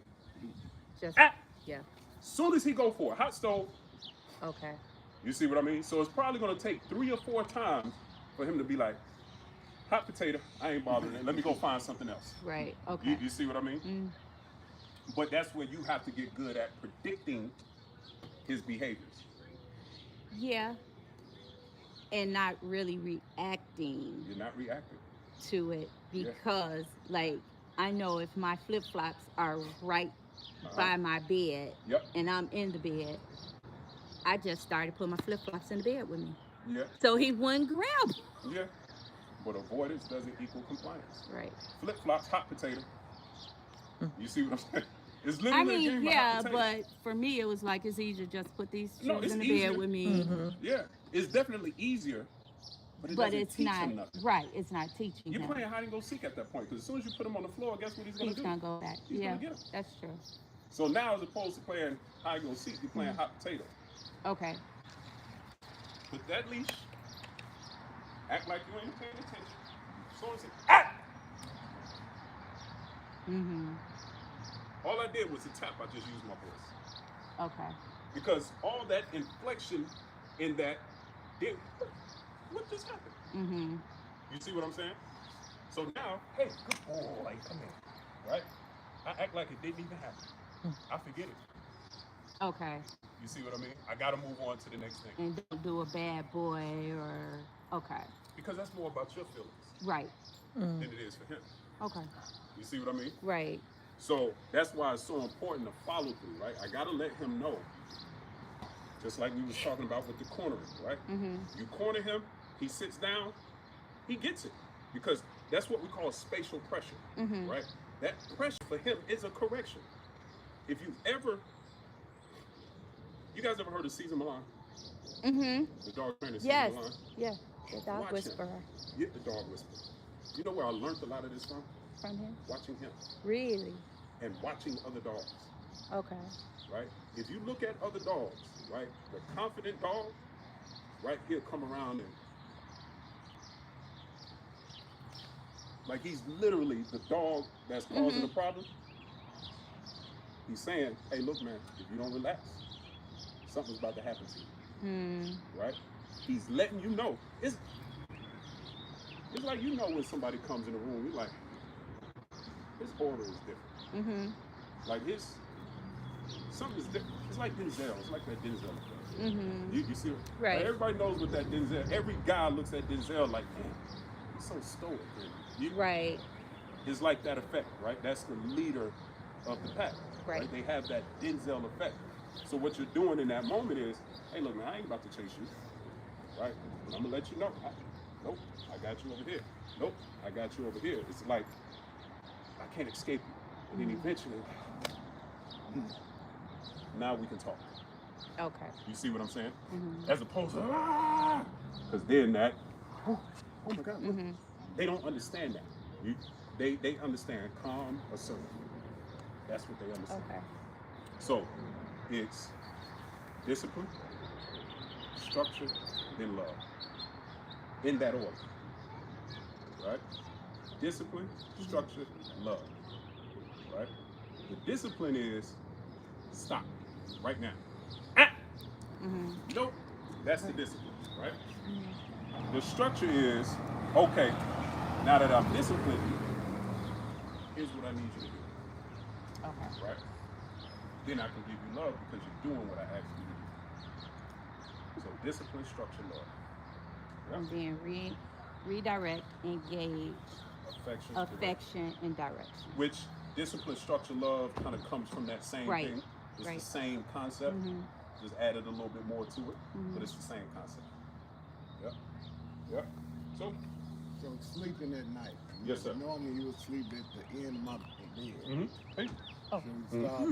Just yeah. Soon as he go for a hot stove. Okay. You see what I mean? So it's probably going to take 3 or 4 times for him to be like, hot potato, I ain't bothering it. Let me go find something else. Right. Okay. You see what I mean? But that's where you have to get good at predicting his behaviors. Yeah. And not really reacting You're not reacting. to it because, like, I know if my flip flops are right by my bed and I'm in the bed, I just started putting my flip flops in the bed with me. Yeah. So he wouldn't grab them. Yeah. But avoidance doesn't equal compliance. Right. Flip flops, hot potato. You see what I'm saying? It's I literally a mean, game of hot potato. but for me, it was like it's easier just put these shoes it's in the easier. bed with me. Yeah, it's definitely easier, but it doesn't It's teach not him nothing. right. It's not teaching You're him. playing hide and go seek at that point, because as soon as you put him on the floor, guess what he's going to do? He's gonna go back. He's Yeah, gonna get him. that's true. So now, as opposed to playing hide and go seek, you're playing hot potato. Okay. Put that leash. Act like you ain't paying attention. So it's all I did was a tap. I just used my voice. Okay. Because all that inflection in that did. What just happened? You see what I'm saying? So now, hey, good boy, come here, right? I act like it didn't even happen. I forget it. Okay. You see what I mean? I gotta move on to the next thing. And don't do a bad boy or okay. Because that's more about your feelings Right. than it is for him. Okay. You see what I mean? Right. So that's why it's so important to follow through, right? I gotta let him know. Just like we was talking about with the cornering, right? You corner him, he sits down, he gets it. Because that's what we call spatial pressure, right? That pressure for him is a correction. If you've ever, you guys ever heard of Caesar Milan? The dog trainer, Caesar Milan? Yeah. The dog Watch whisperer. him. Yeah, the dog whisperer. You know where I learned a lot of this from? From him? Watching him. Really? And watching other dogs. Okay. Right? If you look at other dogs, right, the confident dog, right, he'll come around and like he's literally the dog that's causing the problem. He's saying, hey, look, man, if you don't relax, something's about to happen to you. Right? He's letting you know. It's like, you know, when somebody comes in the room, you're like, his aura is different. Mhm. Like something's different. It's like Denzel. It's like that Denzel effect. Mhm. You see, Right. like everybody knows what that Denzel. Every guy looks at Denzel like, man, he's so stoic. Right. It's like that effect, right? That's the leader of the pack, right? They have that Denzel effect. So what you're doing in that moment is, hey, look, man, I ain't about to chase you, right? But I'm gonna let you know. Nope, I got you over here. Nope, I got you over here. It's like I can't escape you. And then eventually, now we can talk. Okay. You see what I'm saying? Mhm. As opposed to, because then that, oh my God, look. They don't understand that. They understand calm, assertive. That's what they understand. Okay. So it's discipline, structure, then love. In that order. Right? Discipline, structure, love. Right? The discipline is stop right now. Nope. That's the discipline, right? The structure is, okay, now that I'm disciplined, here's what I need you to do. Okay. Right? Then I can give you love because you're doing what I asked you to do. So discipline, structure, love. Yeah. And then redirect, engage, affection, and direction. Which discipline, structure, love kind of comes from that same thing. It's the same concept. Just added a little bit more to it, but it's the same concept. Yep. Yep. So sleeping at night. Yes, sir. Normally you would sleep at the end of my bed. Hey, Should we stop?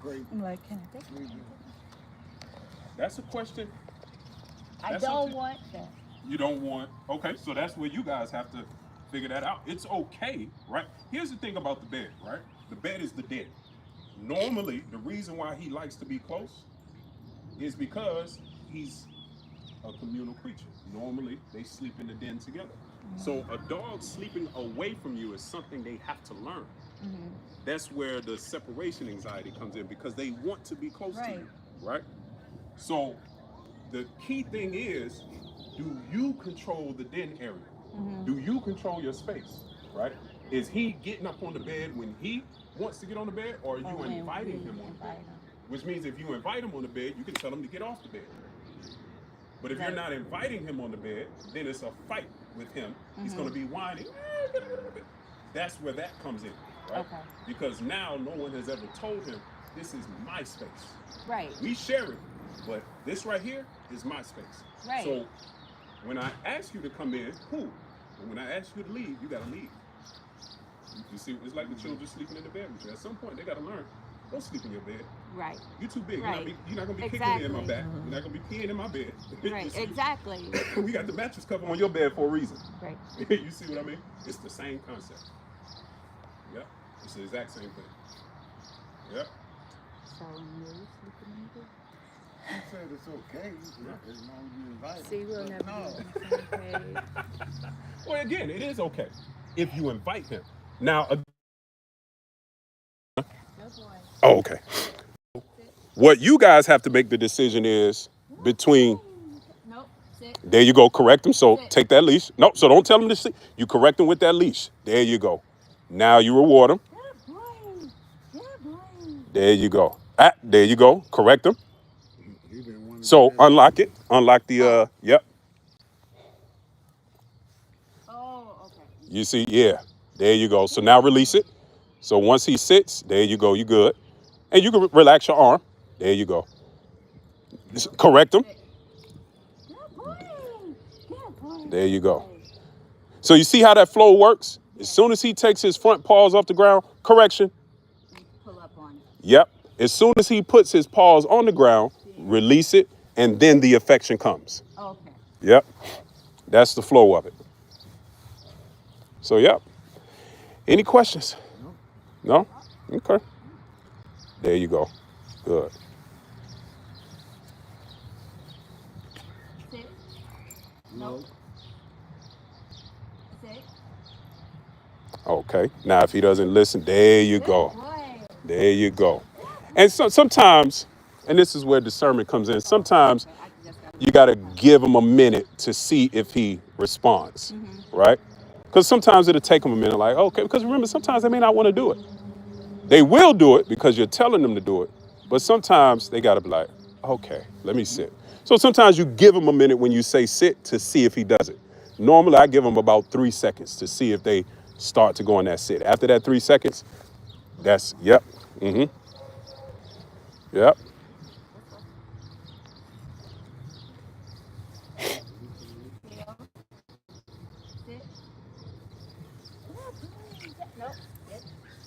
Great. I'm like, can I take Sleeping. that's a question. I That's don't something- want that. You don't want. Okay, so that's where you guys have to figure that out. It's okay, right? Here's the thing about the bed, right? The bed is the den. Normally, the reason why he likes to be close is because he's a communal creature. Normally, they sleep in the den together. So a dog sleeping away from you is something they have to learn. That's where the separation anxiety comes in because they want to be close to you, right? So the key thing is, do you control the den area? Do you control your space, right? Is he getting up on the bed when he wants to get on the bed, or are you inviting him on the bed? Which means if you invite him on the bed, you can tell him to get off the bed. But if you're not inviting him on the bed, then it's a fight with him. He's going to be whining. That's where that comes in, right? Okay. Because now no one has ever told him, this is my space. Right. We share it, but this right here is my space. Right. So when I ask you to come in, cool. But when I ask you to leave, you got to leave. You see, it's like the children sleeping in the bed with you. At some point, they got to learn. Don't sleep in your bed. Right. You're too big. Right. You're not going to be kicking me in my back. You're not going to be peeing in my bed. Right. Exactly. We got the mattress cover on your bed for a reason. Right. You see what I mean? It's the same concept. Yeah. It's the exact same thing. Yeah. So you're sleeping in the bed? You said it's okay as long as you invite him. See, we'll never No. be on the same page. Well, again, it is okay if you invite him. Now, oh, okay. What you guys have to make the decision is between. Nope. Sit. There you go. Correct him. So take that leash. No, so don't tell him to sit. You correct him with that leash. There you go. Now you reward him. Good boy. Good boy. There you go. There you go. Correct him. He didn't want to So do that. unlock it. Unlock the. Yep. Oh, okay. You see, yeah. There you go. So now release it. So once he sits, there you go. You good. And you can relax your arm. There you go. Just correct him. Good boy. Good boy. There you go. So you see how that flow works? As soon as he takes his front paws off the ground, correction. Pull up on it. Yep. As soon as he puts his paws on the ground, release it, and then the affection comes. Okay. Yep. That's the flow of it. So, yep. Any questions? No? Okay. There you go. Good. Sit. No. Sit. Okay. Now, if he doesn't listen, there you go. Good boy. There you go. And so sometimes, and this is where discernment comes in, sometimes you got to give him a minute to see if he responds, right? Because sometimes it'll take him a minute, like, okay, because remember, sometimes they may not want to do it. They will do it because you're telling them to do it. But sometimes they got to be like, okay, let me sit. So sometimes you give them a minute when you say sit to see if he does it. Normally, I give them about 3 seconds to see if they start to go in that sit. After that 3 seconds, that's, yep, yep. Nope. Sit.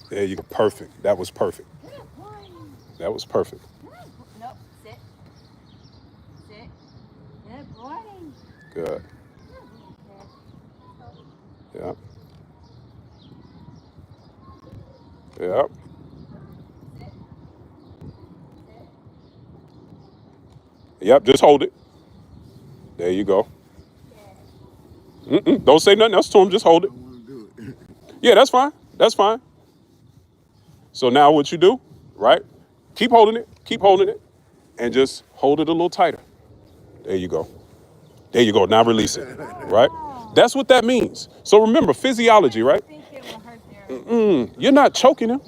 There you go, perfect. That was perfect. That was perfect. Nope. Sit. Sit. Good boy. Good, Okay. yep, yep. Sit. Yep, just hold it. There you go. Don't say nothing else to him, just hold it. I want to do it. Yeah, that's fine. That's fine. So now what you do, right? Keep holding it, and just hold it a little tighter. There you go. There you go. Now release it, right? That's what that means. So remember, physiology, right? I think it will hurt there. You're not choking him,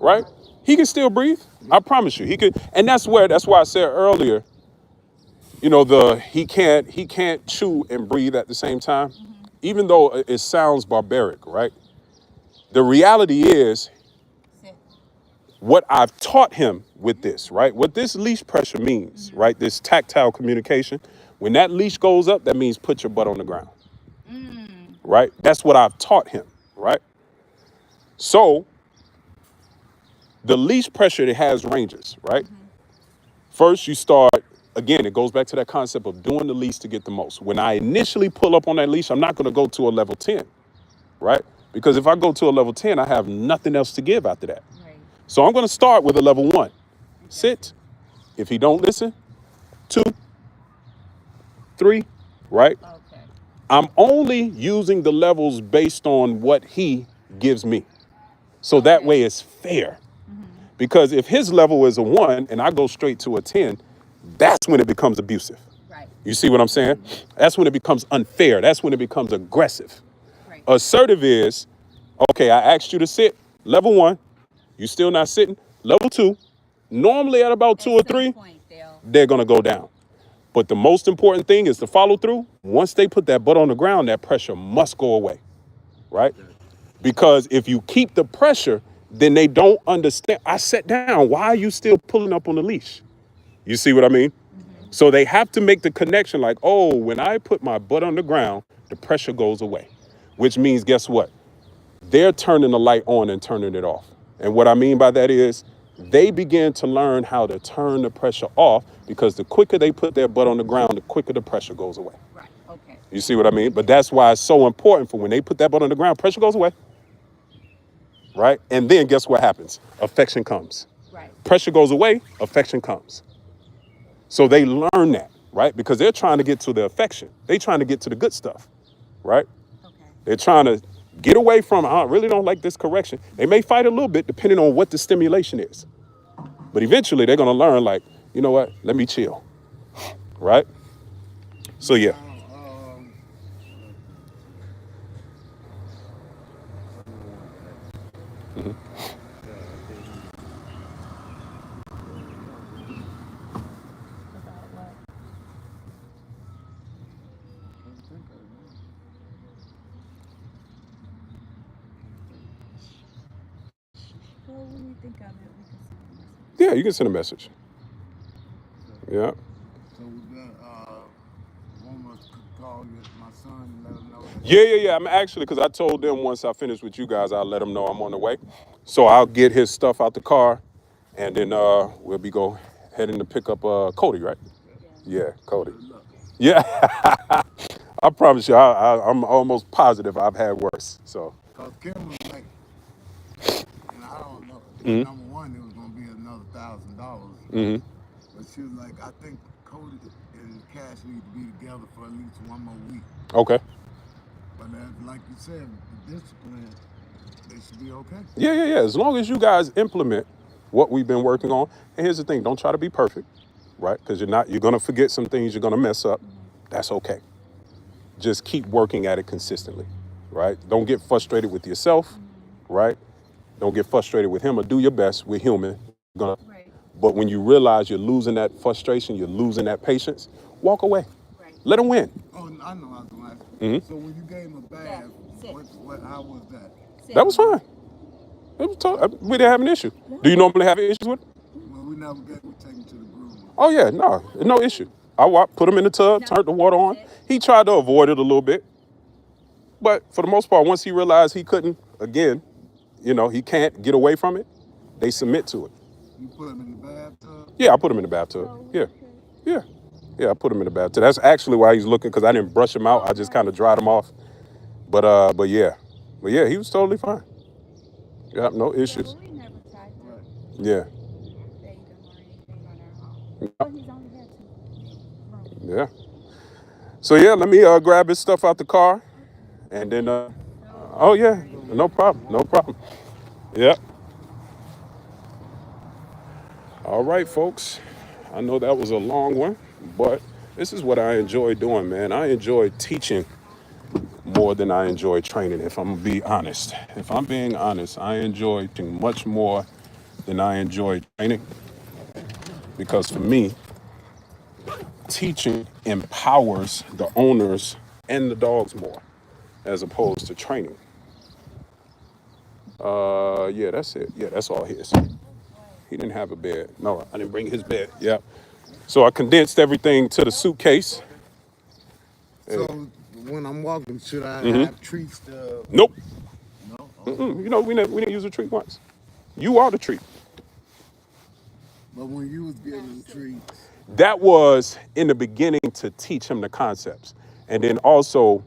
right? He can still breathe. I promise you, he could. And that's why I said earlier, you know, he can't chew and breathe at the same time, even though it sounds barbaric, right? The reality is Sit. what I've taught him with this, right? What this leash pressure means, right? This tactile communication. When that leash goes up, that means put your butt on the ground, right? That's what I've taught him, right? So the leash pressure, it has ranges, right? First, you start, again, it goes back to that concept of doing the least to get the most. When I initially pull up on that leash, I'm not going to go to a level 10, right? Because if I go to a level 10, I have nothing else to give after that. Right. So I'm going to start with a level 1. Sit. If he don't listen, 2, 3, right? Okay. I'm only using the levels based on what he gives me. So that way it's fair. Because if his level is a 1 and I go straight to a 10, that's when it becomes abusive. Right. You see what I'm saying? That's when it becomes unfair. That's when it becomes aggressive. Right. Assertive is, okay, I asked you to sit, level 1, you still not sitting, level 2. Normally at about 2 or 3, they're gonna go down. But the most important thing is to follow through. Once they put that butt on the ground, that pressure must go away, right? Because if you keep the pressure, then they don't understand. I sat down. Why are you still pulling up on the leash? You see what I mean? So they have to make the connection like, oh, when I put my butt on the ground, the pressure goes away. Which means, guess what? They're turning the light on and turning it off. And what I mean by that is they begin to learn how to turn the pressure off because the quicker they put their butt on the ground, the quicker the pressure goes away. Right. Okay. You see what I mean? But that's why it's so important for when they put that butt on the ground, pressure goes away. Right? And then guess what happens? Affection comes. Right. Pressure goes away, affection comes. So they learn that, right? Because they're trying to get to the affection. They're trying to get to the good stuff, right? Okay. They're trying to get away from, I really don't like this correction. They may fight a little bit depending on what the stimulation is. But eventually they're going to learn like, you know what? Let me chill, right? So yeah. Well, when you think of it, we can see Yeah, you can send a message. Yeah. So we're gonna want to call my son and let him know. Yeah. I'm actually, because I told them once I finish with you guys, I'll let them know I'm on the way. So I'll get his stuff out the car, and then we'll be heading to pick up Cody, right? Yeah, Cody. Yeah. I promise you, I'm almost positive I've had worse. So. Cause Kim was like, and I don't know. Number one, it was gonna be another $1,000. But she was like, I think Cody and Kash need to be together for at least 1 more week. Okay. But like you said, the discipline, they should be okay. Yeah. As long as you guys implement what we've been working on. And here's the thing, don't try to be perfect, right? Because you're gonna forget some things, you're gonna mess up. That's okay. Just keep working at it consistently, right? Don't get frustrated with yourself, right? Don't get frustrated with him or do your best. We're human. Right. But when you realize you're losing that frustration, you're losing that patience, walk away. Right. Let him win. Oh, I know I was gonna ask. Mhm. So when you gave him a bath, Sit. how was that? That was fine. We didn't have an issue. Do you normally have issues with it? Well, we never get we take him to the groomer. Oh yeah, no issue. Put him in the tub, turned the water on. Sit. He tried to avoid it a little bit, but for the most part, once he realized he couldn't, again, he can't get away from it, they submit to it. You put him in the bathtub. Yeah, I put him in the bathtub. Yeah, I put him in the bathtub. That's actually why he's looking, because I didn't brush him out. I just kind of dried him off. But yeah, he was totally fine. Yeah, no issues. We never tried to Right. Yeah, bathe him or anything on our home. But he's only had 2 rooms. yeah. So yeah, let me grab his stuff out the car, and then. Oh yeah, no problem. Yeah. All right, folks. I know that was a long one, but this is what I enjoy doing, man. I enjoy teaching more than I enjoy training, if I'm gonna be honest. If I'm being honest, I enjoy teaching much more than I enjoy training, because for me, teaching empowers the owners and the dogs more, as opposed to training. Yeah, that's it. Yeah, that's all his. He didn't have a bed. No, I didn't bring his bed. Yeah. So I condensed everything to the suitcase. So when I'm walking, should I have treats to? Nope. No. We didn't use a treat once. You are the treat. But when you was getting them treats, That was in the beginning to teach him the concepts. And then also,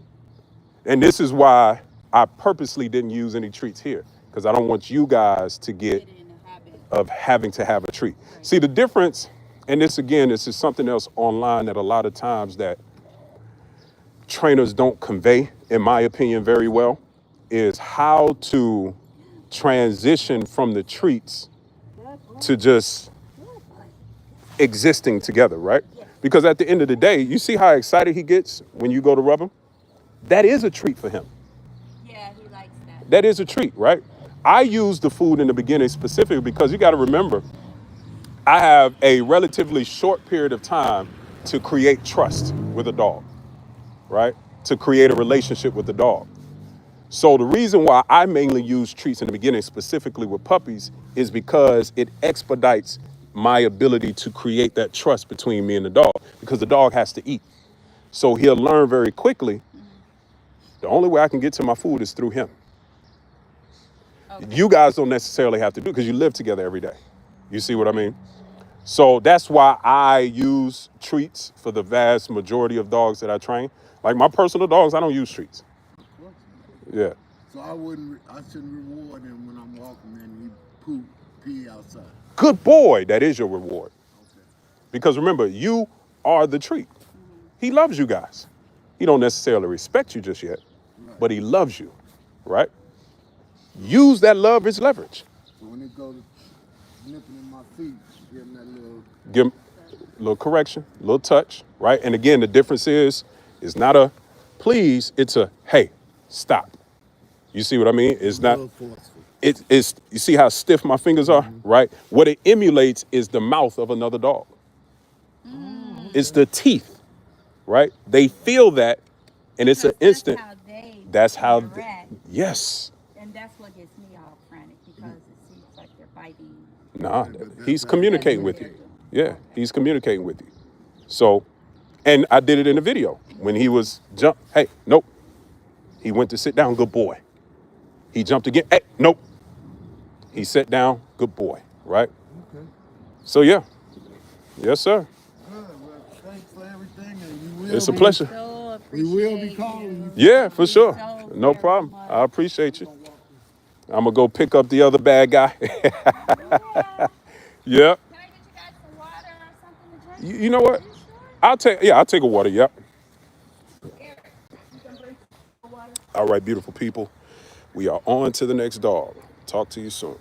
and this is why I purposely didn't use any treats here, because I don't want you guys to get Get in the habit. of having to have a treat. See, the difference, and this is something else online that a lot of times that trainers don't convey, in my opinion, very well, is how to transition from the treats to just existing together, right? Because at the end of the day, you see how excited he gets when you go to rub him? That is a treat for him. Yeah, he likes that. That is a treat, right? I use the food in the beginning specifically because you got to remember, I have a relatively short period of time to create trust with a dog, right? To create a relationship with the dog. So the reason why I mainly use treats in the beginning, specifically with puppies, is because it expedites my ability to create that trust between me and the dog, because the dog has to eat. So he'll learn very quickly. The only way I can get to my food is through him. Okay. You guys don't necessarily have to do it because you live together every day. You see what I mean? So that's why I use treats for the vast majority of dogs that I train. Like my personal dogs, I don't use treats. of course. Yeah. So I shouldn't reward him when I'm walking and he pee outside. Good boy. That is your reward. Okay. Because remember, you are the treat. He loves you guys. He don't necessarily respect you just yet, but he loves you, right? Use that love as leverage. So when it goes nipping in my feet, give him that little. Give him a little correction, a little touch, right? And again, the difference is, it's not a please, it's a hey, stop. You see what I mean? It's not, Little forceful. it's you see how stiff my fingers are, right? What it emulates is the mouth of another dog. It's the teeth, right? They feel that, and it's an instant. That's how they interact. Yes. And that's what gets me all frantic, because it seems like they're biting. Nah, he's communicating with you. Yeah, he's communicating with you. So, and I did it in the video when he was hey, nope. He went to sit down, good boy. He jumped again, hey, nope. He sat down, good boy, right? Okay. So yeah, yes sir. Good. Well, thanks for everything, and you will. It's a pleasure. So We will be appreciate calling you. you. Yeah, for sure. So No very problem. much. I appreciate you. I'm gonna go pick up the other bad guy. Yeah. Yep. Can I get you guys some water or something to drink? You know what? Are you sure? I'll take a water. Yep. Eric, you can bring some water. All right, beautiful people. We are on to the next dog. Talk to you soon.